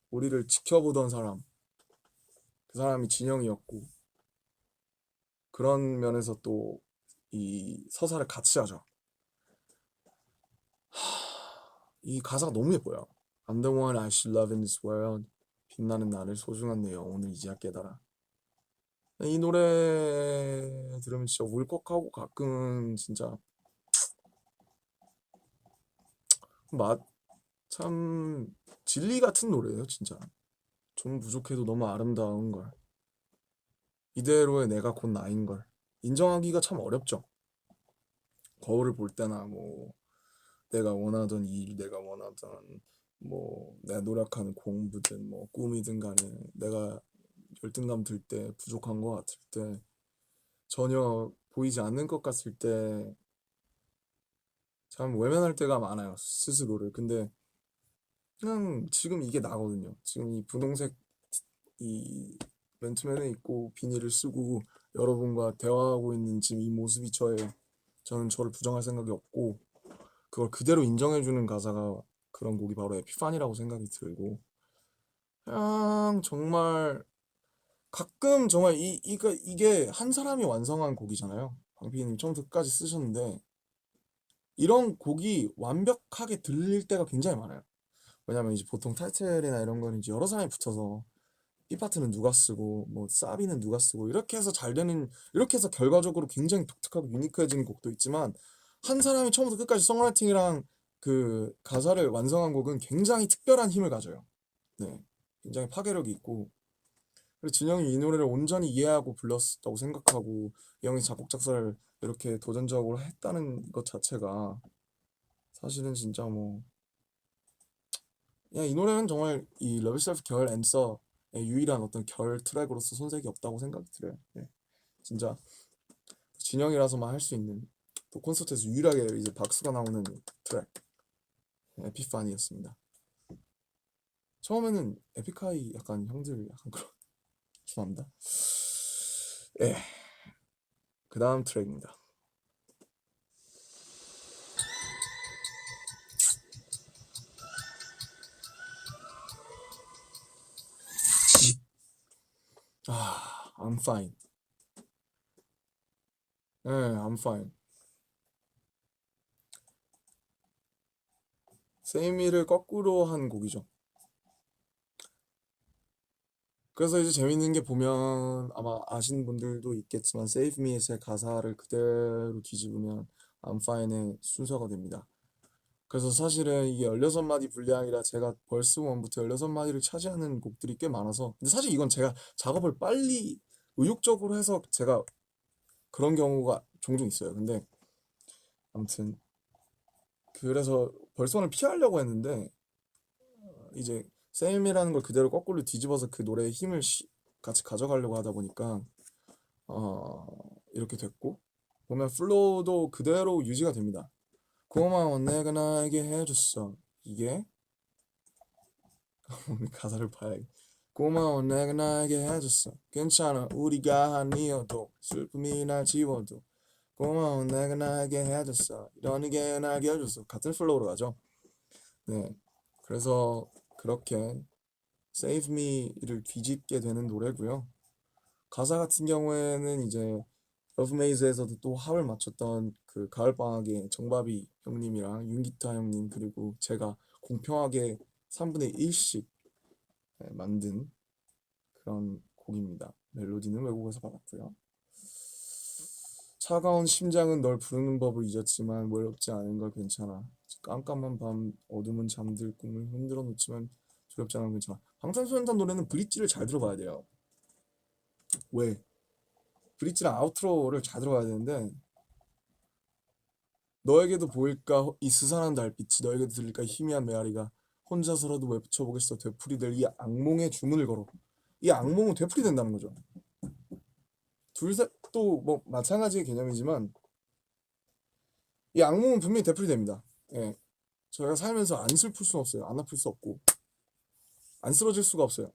우리를 지켜보던 사람, 그 사람이 진영이었고 그런 면에서 또 이 서사를 같이 하죠. 이 가사가 너무 예뻐요. I'm the one I should love in this world. 빛나는 나를 소중한 내 영혼을 이제야 깨달아. 이 노래 들으면 진짜 울컥하고 가끔은 진짜 참 진리 같은 노래예요, 진짜. 좀 부족해도 너무 아름다운 걸. 이대로의 내가 곧 나인 걸. 인정하기가 참 어렵죠. 거울을 볼 때나 뭐 내가 원하던 일, 내가 원하던 뭐 내가 노력하는 공부든 뭐 꿈이든 간에 내가 열등감 들 때, 부족한 것 같을 때, 전혀 보이지 않는 것 같을 때 참 외면할 때가 많아요, 스스로를. 근데 그냥 지금 이게 나거든요. 지금 이 분홍색 이 맨투맨에 입고 비닐을 쓰고 여러분과 대화하고 있는 지금 이 모습이 저예요. 저는 저를 부정할 생각이 없고 그걸 그대로 인정해주는 가사가 그런 곡이 바로 에피판이라고 생각이 들고, 그냥 정말 가끔 정말 이게 한 사람이 완성한 곡이잖아요. 방피디님 처음부터 끝까지 쓰셨는데 이런 곡이 완벽하게 들릴 때가 굉장히 많아요. 왜냐면 이제 보통 타이틀이나 이런 거는 이제 여러 사람이 붙어서 B 파트는 누가 쓰고 뭐 사비는 누가 쓰고 이렇게 해서 잘 되는, 이렇게 해서 결과적으로 굉장히 독특하고 유니크해지는 곡도 있지만 한 사람이 처음부터 끝까지 송라이팅이랑 그 가사를 완성한 곡은 굉장히 특별한 힘을 가져요. 네, 굉장히 파괴력이 있고, 그리고 진영이 이 노래를 온전히 이해하고 불렀다고 생각하고 이 형이 작곡 작사를 이렇게 도전적으로 했다는 것 자체가 사실은 진짜 뭐 그냥 이 노래는 정말 이 Love Yourself 결 앤서의 유일한 어떤 결 트랙으로서 손색이 없다고 생각이 들어요. 예. 진짜 진영이라서만 할 수 있는, 또 콘서트에서 유일하게 이제 박수가 나오는 트랙, 에피파니였습니다. 처음에는 에픽하이 약간 형들 약간 그런 죄송합니다. 예, 그 다음 트랙입니다. I'm fine. 예, I'm fine. 세이미를 거꾸로 한 곡이죠. 그래서 이제 재밌는 게 보면 아마 아시는 분들도 있겠지만 Save Me의 가사를 그대로 뒤집으면 I'm Fine의 순서가 됩니다. 그래서 사실은 이게 16마디 분량이라 제가 벌스 1부터 16마디를 차지하는 곡들이 꽤 많아서, 근데 사실 이건 제가 작업을 빨리 의욕적으로 해서 제가 그런 경우가 종종 있어요. 근데 아무튼 그래서 벌스 1을 피하려고 했는데 이제 셈이라는 걸 그대로 거꾸로 뒤집어서 그 노래의 힘을 같이 가져가려고 하다 보니까 어, 이렇게 됐고, 보면 플로우도 그대로 유지가 됩니다. 고마워 내가 나에게 해줬어, 이게 가사를 봐야. 고마워 내가 나에게 해줬어, 괜찮아 우리가 아니어도 슬픔이 날 지워도, 고마워 내가 나에게 해줬어 이런 이게 날 겨줬어, 같은 플로우로 가죠. 네, 그래서 그렇게 Save Me를 뒤집게 되는 노래고요. 가사 같은 경우에는 이제 러브메이즈에서도 또 합을 맞췄던 그 가을방학에 정바비 형님이랑 윤기타 형님 그리고 제가 공평하게 3분의 1씩 만든 그런 곡입니다. 멜로디는 외국에서 받았고요. 차가운 심장은 널 부르는 법을 잊었지만 외롭지 않은 걸 괜찮아. 깜깜한 밤 어둠은 잠들 꿈을 흔들어 놓지만 두렵지 않은 건 괜찮아. 방탄소년단 노래는 브릿지를 잘 들어봐야 돼요. 왜? 브릿지랑 아우트로를 잘 들어가야 되는데, 너에게도 보일까 이 스산한 달빛이, 너에게도 들릴까 이 희미한 메아리가, 혼자서라도 외쳐보겠어 되풀이될 이 악몽의 주문을 걸어. 이 악몽은 되풀이 된다는 거죠. 둘셋도 뭐 마찬가지의 개념이지만 이 악몽은 분명히 되풀이 됩니다. 예. 저희가 살면서 안 슬플 수 없어요. 안 아플 수 없고 안 쓰러질 수가 없어요.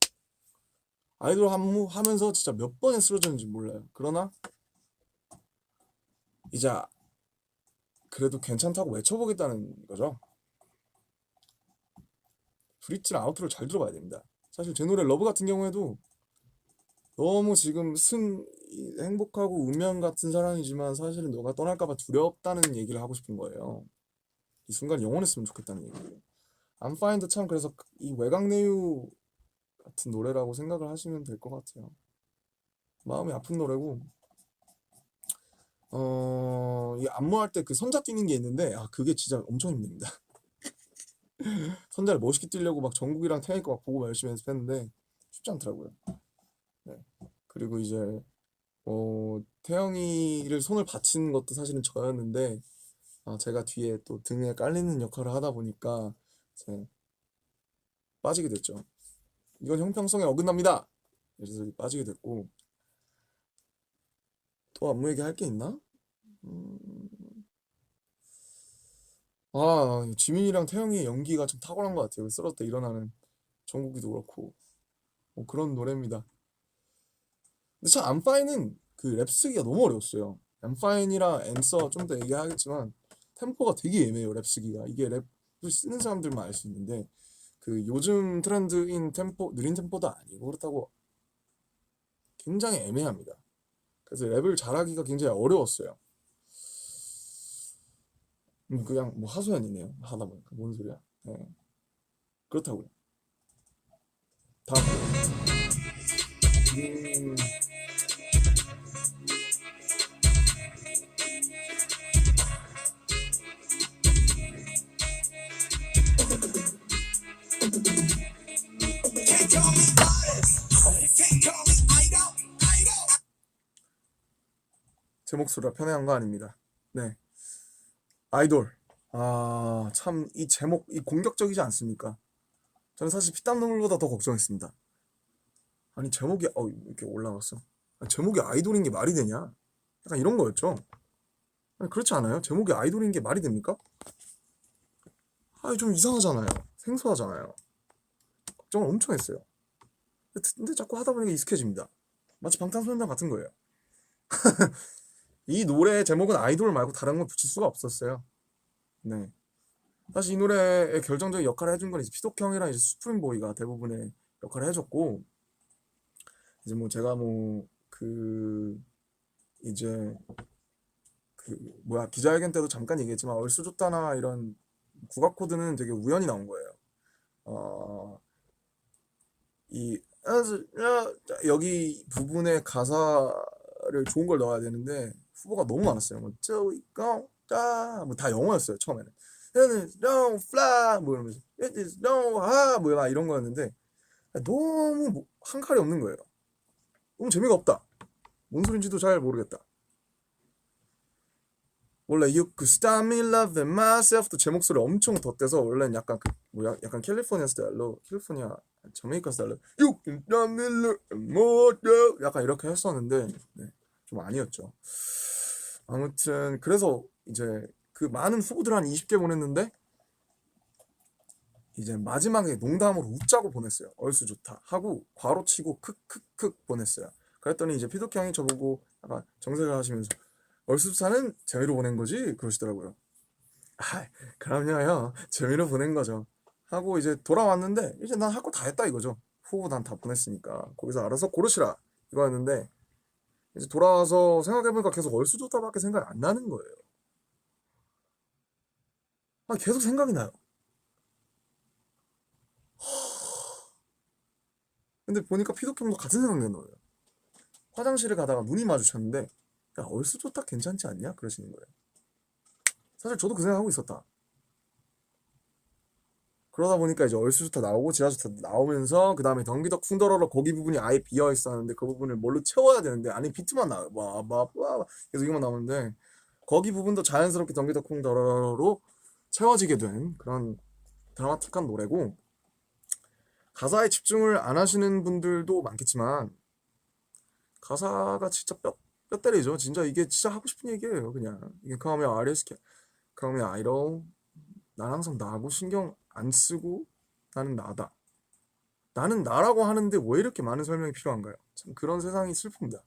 아이돌 하면서 진짜 몇 번에 쓰러졌는지 몰라요. 그러나 이제 그래도 괜찮다고 외쳐보겠다는 거죠. 브릿지랑 아우트를 잘 들어봐야 됩니다. 사실 제 노래 러브 같은 경우에도 너무 지금 행복하고 운명 같은 사랑이지만 사실은 너가 떠날까봐 두렵다는 얘기를 하고 싶은 거예요. 이 순간 영원했으면 좋겠다는 얘기예요. I'm Fine도 참 그래서 이 외곽내유 같은 노래라고 생각을 하시면 될 것 같아요. 마음이 아픈 노래고 이 안무할 때 그 선자 뛰는 게 있는데 그게 진짜 엄청 힘듭니다. 선자를 멋있게 뛰려고 막 정국이랑 태양이 거막 보고 열심히 연습했는데 쉽지 않더라고요. 네. 그리고 이제 태영이를 손을 받친 것도 사실은 저였는데 제가 뒤에 또 등에 깔리는 역할을 하다 보니까 이제 빠지게 됐죠. 이건 형평성에 어긋납니다. 그래서 빠지게 됐고 또 안무 얘기할 게 있나? 음, 지민이랑 태영이의 연기가 좀 탁월한 것 같아요. 쓰러때 일어나는 정국이도 그렇고 그런 노래입니다. 근데 참 암파인은 그 랩 쓰기가 너무 어려웠어요. 암파인이랑 앤서 좀 더 얘기하겠지만 템포가 되게 애매해요. 랩 쓰기가 이게 랩을 쓰는 사람들만 알 수 있는데 그 요즘 트렌드인 템포 느린 템포도 아니고 그렇다고 굉장히 애매합니다. 그래서 랩을 잘하기가 굉장히 어려웠어요. 그냥 뭐 하소연이네요. 하다 보니까 뭔 소리야? 네, 그렇다고요. 다음 음, Can't call me artist. Can't call me idol. Idol. 제 목소리가 편애한 거 아닙니다. 네, 아이돌. 참 이 제목 이 공격적이지 않습니까? 저는 사실 피땀 눈물보다 더 걱정했습니다. 아니 제목이 이렇게 올라갔어. 제목이 아이돌인 게 말이 되냐? 약간 이런 거였죠. 아니, 그렇지 않아요? 제목이 아이돌인 게 말이 됩니까? 좀 이상하잖아요. 생소하잖아요. 걱정을 엄청 했어요. 근데 자꾸 하다 보니까 익숙해집니다. 마치 방탄소년단 같은 거예요. 이 노래 제목은 아이돌 말고 다른 걸 붙일 수가 없었어요. 네. 사실 이 노래의 결정적인 역할을 해준 건 이제 피독 형이랑 이제 수프림 보이가 대부분의 역할을 해줬고 이제 뭐 제가 뭐 그 이제 그 뭐야 기자회견 때도 잠깐 얘기했지만 얼쑤 좋다나 이런 국악 코드는 되게 우연히 나온 거예요. 어, 이 여기 부분에 가사를 좋은 걸 넣어야 되는데 후보가 너무 많았어요. 뭐 저기 뭐다 영어였어요 처음에는. It is no fly 뭐 이러면서 It is no ha 뭐막 이런 거였는데 너무 한 칼이 없는 거예요. 너무 재미가 없다. 뭔 소린지도 잘 모르겠다. 원래 You Could Stop Me Loving Myself도 제 목소리 엄청 덧대서 원래는 약간 그 뭐야 약간 캘리포니아 스타일로 캘리포니아 저메이카 스타일로 You Can Stop Me Loving Myself 약간 이렇게 했었는데 네, 좀 아니었죠. 아무튼 그래서 이제 그 많은 후보들 한 20개 보냈는데 이제 마지막에 농담으로 웃자고 보냈어요. 얼쑤 좋다 하고 괄호치고 크크크 보냈어요. 그랬더니 이제 피독 형이 저보고 약간 정색을 하시면서 얼쑤사는 재미로 보낸 거지? 그러시더라고요. 그럼요요. 재미로 보낸 거죠. 하고 이제 돌아왔는데 이제 난 할 거 다 했다 이거죠. 후보 난 다 보냈으니까 거기서 알아서 고르시라 이거였는데 이제 돌아와서 생각해보니까 계속 얼쑤좋다밖에 생각이 안 나는 거예요. 계속 생각이 나요. 근데 보니까 피독형도 같은 생각 내는 거예요. 화장실을 가다가 눈이 마주쳤는데 야 얼쑤좋다 괜찮지 않냐? 그러시는 거예요. 사실 저도 그 생각하고 있었다. 그러다 보니까 이제 얼쑤좋다 나오고 지하좋다 나오면서 그 다음에 경기도 쿵더러러 거기 부분이 아예 비어 있었는데 그 부분을 뭘로 채워야 되는데 아니 비트만 나와요. 계속 이것만 나오는데 거기 부분도 자연스럽게 경기도 쿵더러러로 채워지게 된 그런 드라마틱한 노래고 가사에 집중을 안 하시는 분들도 많겠지만 가사가 진짜 뼈 때리죠. 진짜 이게 진짜 하고 싶은 얘기예요. 그냥 이게 Call me artist, Call me idol. 난 항상 나고 신경 안 쓰고 나는 나다. 나는 나라고 하는데 왜 이렇게 많은 설명이 필요한가요? 참 그런 세상이 슬픕니다.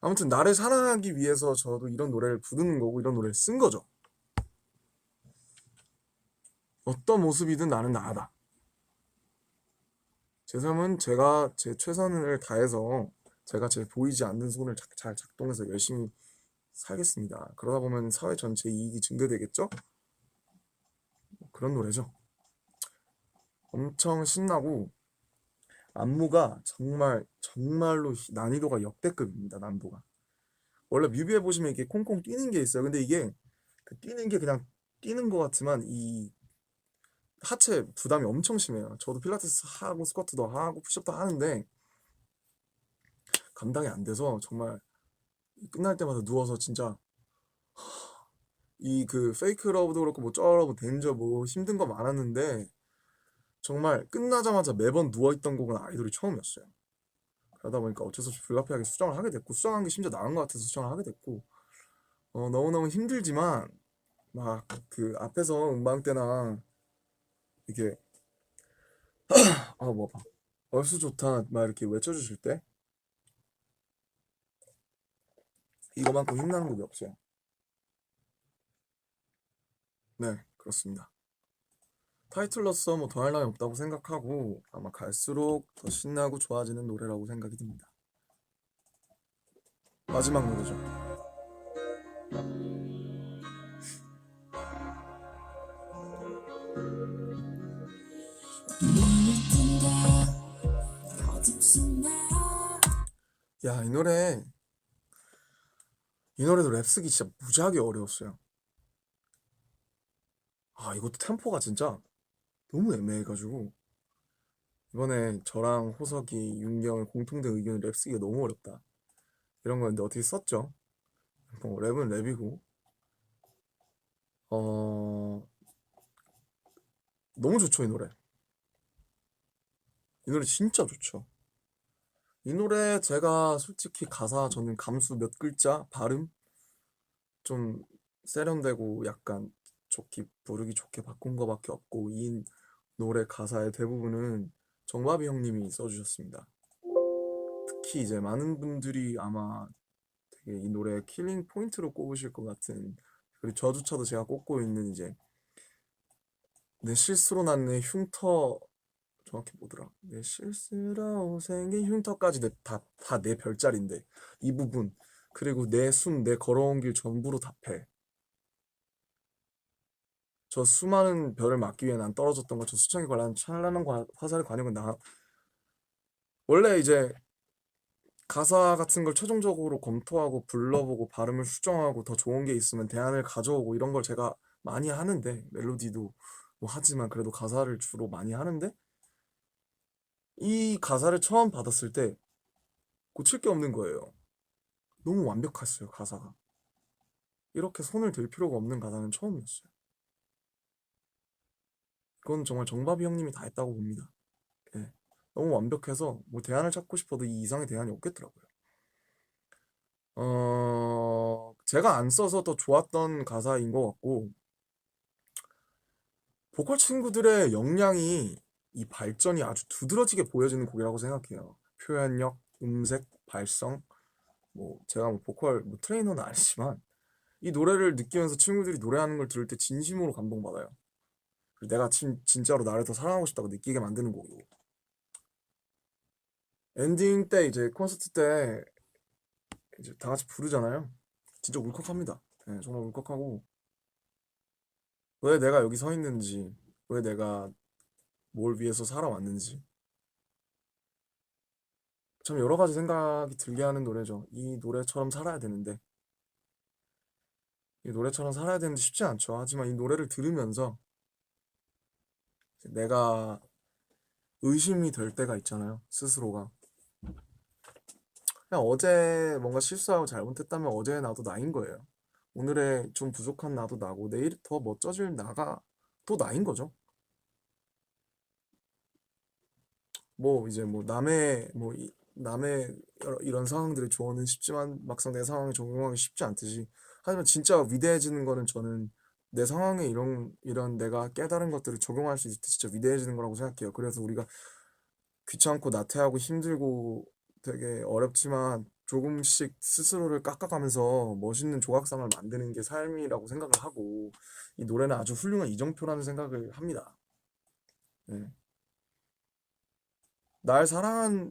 아무튼 나를 사랑하기 위해서 저도 이런 노래를 부르는 거고 이런 노래를 쓴 거죠. 어떤 모습이든 나는 나다. 제 삶은 제가 제 최선을 다해서 제가 제 보이지 않는 손을 잘 작동해서 열심히 살겠습니다. 그러다 보면 사회 전체 이익이 증대되겠죠? 그런 노래죠. 엄청 신나고 안무가 정말로 난이도가 역대급입니다. 난도가. 원래 뮤비에 보시면 이렇게 콩콩 뛰는 게 있어요. 근데 이게 그 뛰는 게 그냥 뛰는 것 같지만 이 하체 부담이 엄청 심해요. 저도 필라테스 하고 스쿼트도 하고 푸시업도 하는데 감당이 안 돼서 정말 끝날 때마다 누워서 진짜 이 그 페이크 러브도 그렇고 뭐 쩌러브 덴저 뭐 힘든 거 많았는데 정말 끝나자마자 매번 누워있던 곡은 아이돌이 처음이었어요. 그러다 보니까 어쩔 수 없이 불가피하게 수정을 하게 됐고 수정한 게 심지어 나은 것 같아서 수정을 하게 됐고 너무너무 힘들지만 막 그 앞에서 음방 때나 이게 뭐 얼쑤 좋다 막 이렇게 외쳐주실 때 이거만큼 힘나는 곡이 없어요. 네, 그렇습니다. 타이틀로서 뭐 더할 나위 없다고 생각하고 아마 갈수록 더 신나고 좋아지는 노래라고 생각이 듭니다. 마지막 노래죠. 야, 이 노래도 랩 쓰기 진짜 무지하게 어려웠어요. 이것도 템포가 진짜 너무 애매해가지고 이번에 저랑 호석이, 윤경의 공통된 의견은 랩 쓰기가 너무 어렵다 이런 거였는데 어떻게 썼죠? 뭐 랩은 랩이고 어 너무 좋죠 이 노래. 이 노래 진짜 좋죠. 이 노래 제가 솔직히 가사 저는 감수 몇 글자 발음 좀 세련되고 약간 부르기 좋게 바꾼 거밖에 없고 이 노래 가사의 대부분은 정바비 형님이 써주셨습니다. 특히 이제 많은 분들이 아마 되게 이 노래 킬링 포인트로 꼽으실 것 같은 그리고 저조차도 제가 꼽고 있는 이제 내 실수로 난 내 흉터 정확히 뭐더라? 내 실수로 생긴 흉터까지 다 내 별자리인데 이 부분 그리고 내 걸어온 길 전부로 답해. 저 수많은 별을 막기 위해 난 떨어졌던 것 저 수청에 관한 찬란한 화살의 관역은 나 원래 이제 가사 같은 걸 최종적으로 검토하고 불러보고 발음을 수정하고 더 좋은 게 있으면 대안을 가져오고 이런 걸 제가 많이 하는데 멜로디도 뭐 하지만 그래도 가사를 주로 많이 하는데 이 가사를 처음 받았을 때 고칠 게 없는 거예요. 너무 완벽했어요 가사가. 이렇게 손을 댈 필요가 없는 가사는 처음이었어요. 그건 정말 정바비 형님이 다 했다고 봅니다. 예. 너무 완벽해서 뭐 대안을 찾고 싶어도 이 이상의 대안이 없겠더라고요. 제가 안 써서 더 좋았던 가사인 것 같고 보컬 친구들의 역량이 이 발전이 아주 두드러지게 보여지는 곡이라고 생각해요. 표현력, 음색, 발성 뭐 제가 뭐 보컬 뭐 트레이너는 아니지만 이 노래를 느끼면서 친구들이 노래하는 걸 들을 때 진심으로 감동받아요. 그리고 내가 진짜로 나를 더 사랑하고 싶다고 느끼게 만드는 곡이고 엔딩 때 이제 콘서트 때 이제 다 같이 부르잖아요. 진짜 울컥합니다. 네, 정말 울컥하고 왜 내가 여기 서 있는지 왜 내가 뭘 위해서 살아왔는지 참 여러 가지 생각이 들게 하는 노래죠. 이 노래처럼 살아야 되는데 이 노래처럼 살아야 되는데 쉽지 않죠. 하지만 이 노래를 들으면서 내가 의심이 될 때가 있잖아요. 스스로가. 그냥 어제 뭔가 실수하고 잘못했다면 어제의 나도 나인 거예요. 오늘의 좀 부족한 나도 나고 내일 더 멋져질 나가 또 나인 거죠. 뭐 이제 뭐 남의 이런 상황들의 조언은 쉽지만 막상 내 상황에 적용하기 쉽지 않듯이 하지만 진짜 위대해지는 거는 저는 내 상황에 이런 내가 깨달은 것들을 적용할 수 있을 때 진짜 위대해지는 거라고 생각해요. 그래서 우리가 귀찮고 나태하고 힘들고 되게 어렵지만 조금씩 스스로를 깎아가면서 멋있는 조각상을 만드는 게 삶이라고 생각을 하고 이 노래는 아주 훌륭한 이정표라는 생각을 합니다. 네.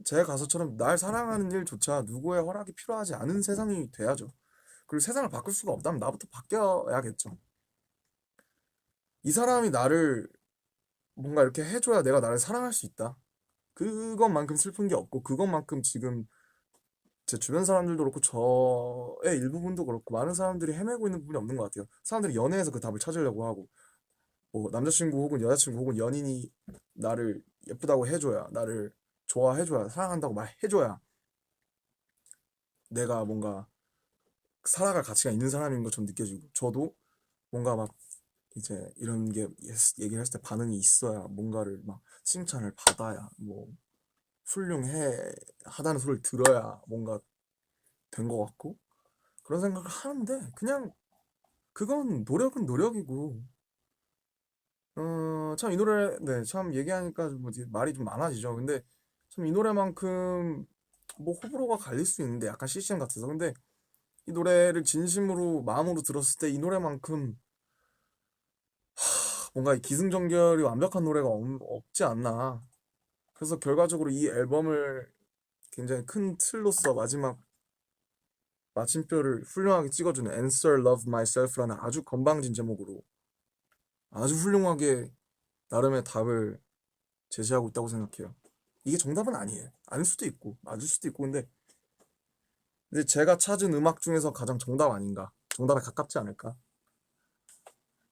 제 가사처럼 날 사랑하는 일조차 누구의 허락이 필요하지 않은 세상이 돼야죠. 그리고 세상을 바꿀 수가 없다면 나부터 바뀌어야겠죠. 이 사람이 나를 뭔가 이렇게 해줘야 내가 나를 사랑할 수 있다. 그것만큼 슬픈 게 없고, 그것만큼 지금 제 주변 사람들도 그렇고 저의 일부분도 그렇고 많은 사람들이 헤매고 있는 부분이 없는 것 같아요. 사람들이 연애에서 그 답을 찾으려고 하고, 뭐 남자친구 혹은 여자친구 혹은 연인이 나를 예쁘다고 해줘야, 나를 좋아해줘야, 사랑한다고 말해줘야 내가 뭔가 살아갈 가치가 있는 사람인 것처럼 느껴지고, 저도 뭔가 막 이제 이런 게 얘기를 했을 때 반응이 있어야, 뭔가를 막 칭찬을 받아야, 뭐 훌륭해 하다는 소리를 들어야 뭔가 된 것 같고, 그런 생각을 하는데, 그냥 그건 노력은 노력이고, 참 이 노래, 네, 참 얘기하니까 뭐 이제 말이 좀 많아지죠. 근데 참 이 노래만큼 뭐 호불호가 갈릴 수 있는데, 약간 CCM 같아서. 근데 이 노래를 진심으로 마음으로 들었을 때 이 노래만큼 뭔가 기승전결이 완벽한 노래가 없지 않나. 그래서 결과적으로 이 앨범을 굉장히 큰 틀로서 마지막 마침표를 훌륭하게 찍어주는 Answer Love Myself라는 아주 건방진 제목으로 아주 훌륭하게 나름의 답을 제시하고 있다고 생각해요. 이게 정답은 아니에요. 아닐 수도 있고 맞을 수도 있고, 근데 제가 찾은 음악 중에서 가장 정답 아닌가, 정답에 가깝지 않을까,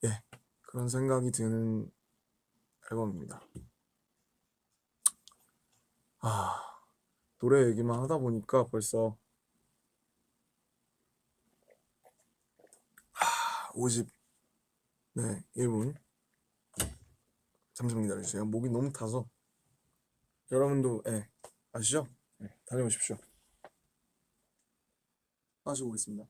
예, 그런 생각이 드는 앨범입니다. 아, 노래 얘기만 하다 보니까 벌써 50, 네, 1분. 잠시만 기다려주세요. 목이 너무 타서. 여러분도, 예, 아시죠? 예, 다녀오십시오. 마시고 오겠습니다.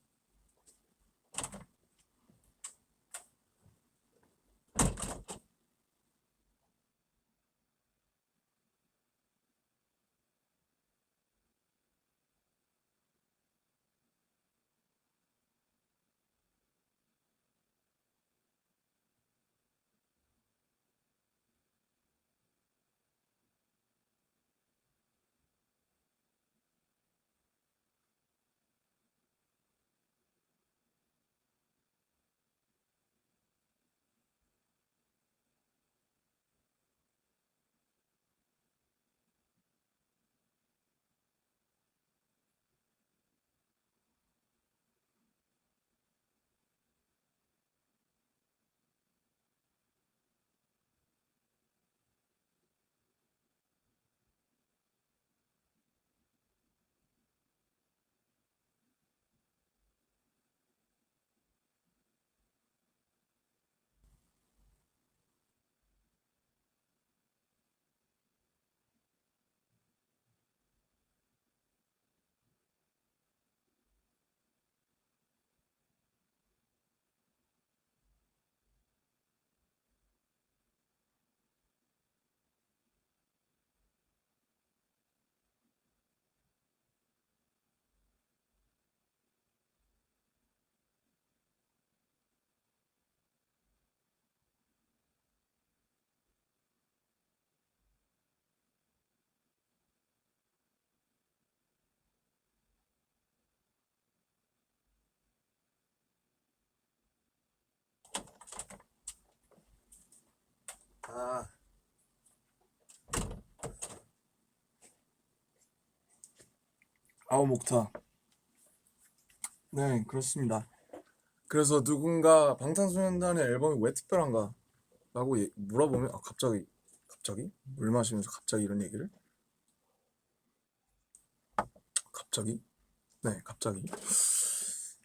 아, 아우 목타. 네, 그렇습니다. 그래서 누군가 방탄소년단의 앨범이 왜 특별한가 라고 물어보면, 갑자기 물 마시면서 갑자기 이런 얘기를, 갑자기, 네, 갑자기.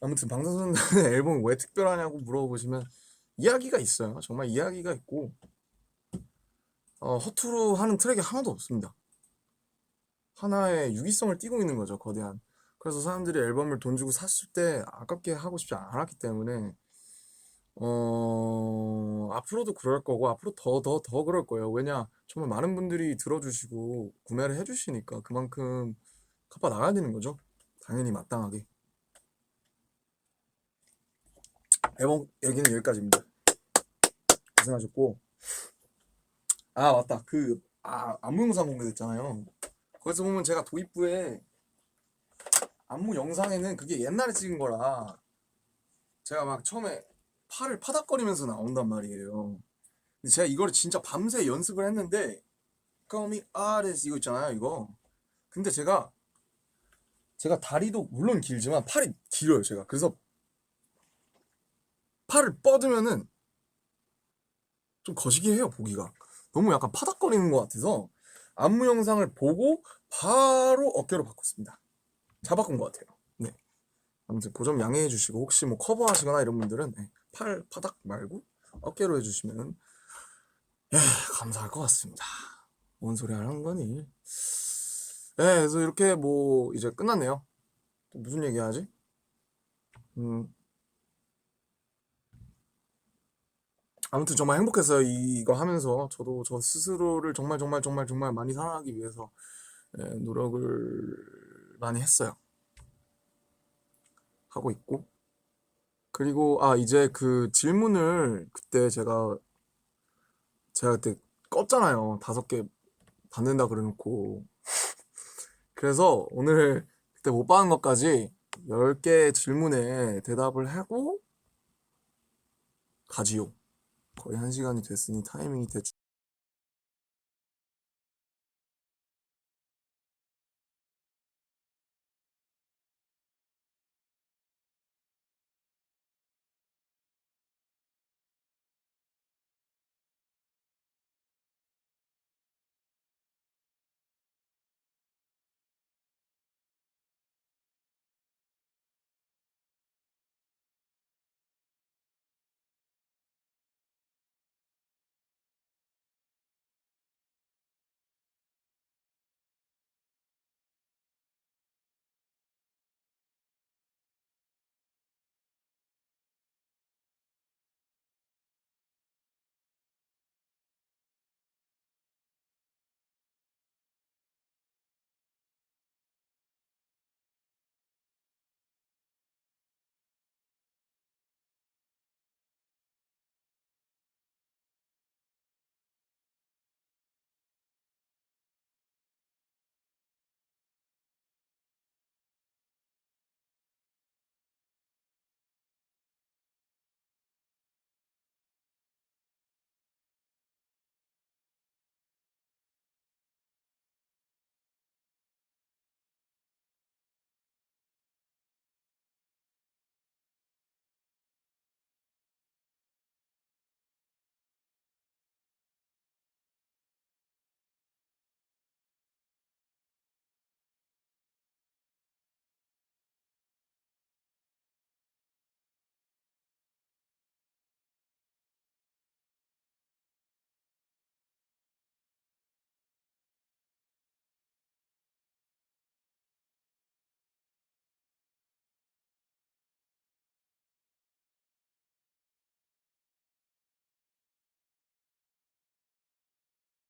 아무튼 방탄소년단의 앨범이 왜 특별하냐고 물어보시면 이야기가 있어요. 정말 이야기가 있고, 허투루 하는 트랙이 하나도 없습니다. 하나의 유기성을 띠고 있는 거죠, 거대한. 그래서 사람들이 앨범을 돈 주고 샀을 때 아깝게 하고 싶지 않았기 때문에, 앞으로도 그럴 거고, 앞으로 더 그럴 거예요. 왜냐, 정말 많은 분들이 들어주시고 구매를 해주시니까 그만큼 갚아 나가야 되는 거죠. 당연히 마땅하게. 앨범 얘기는 여기까지입니다. 고생하셨고, 아 맞다, 안무 영상 공개됐잖아요. 거기서 보면 제가 도입부에 안무 영상에는 그게 옛날에 찍은 거라 제가 막 처음에 팔을 파닥거리면서 나온단 말이에요. 근데 제가 이거를 진짜 밤새 연습을 했는데 Call me artist 이거 있잖아요, 이거. 근데 제가 다리도 물론 길지만 팔이 길어요, 제가. 그래서 팔을 뻗으면은 좀 거시기 해요, 보기가. 너무 약간 파닥거리는 것 같아서 안무 영상을 보고 바로 어깨로 바꿨습니다. 잘 바꾼 것 같아요. 네. 아무튼 그 점 양해해 주시고 혹시 뭐 커버하시거나 이런 분들은 네, 팔 파닥 말고 어깨로 해주시면 감사할 것 같습니다. 뭔 소리 하는 거니? 네, 그래서 이렇게 뭐 이제 끝났네요. 또 무슨 얘기 하지? 음, 아무튼 정말 행복했어요. 이거 하면서 저도 저 스스로를 정말 정말 정말 정말 많이 사랑하기 위해서 노력을 많이 했어요. 하고 있고. 그리고 이제 그 질문을 그때 제가 그때 껐잖아요. 5개 받는다 그래놓고. 그래서 오늘 그때 못 받은 것까지 10개 질문에 대답을 하고 가지요. 거의 1시간이 됐으니 타이밍이 대충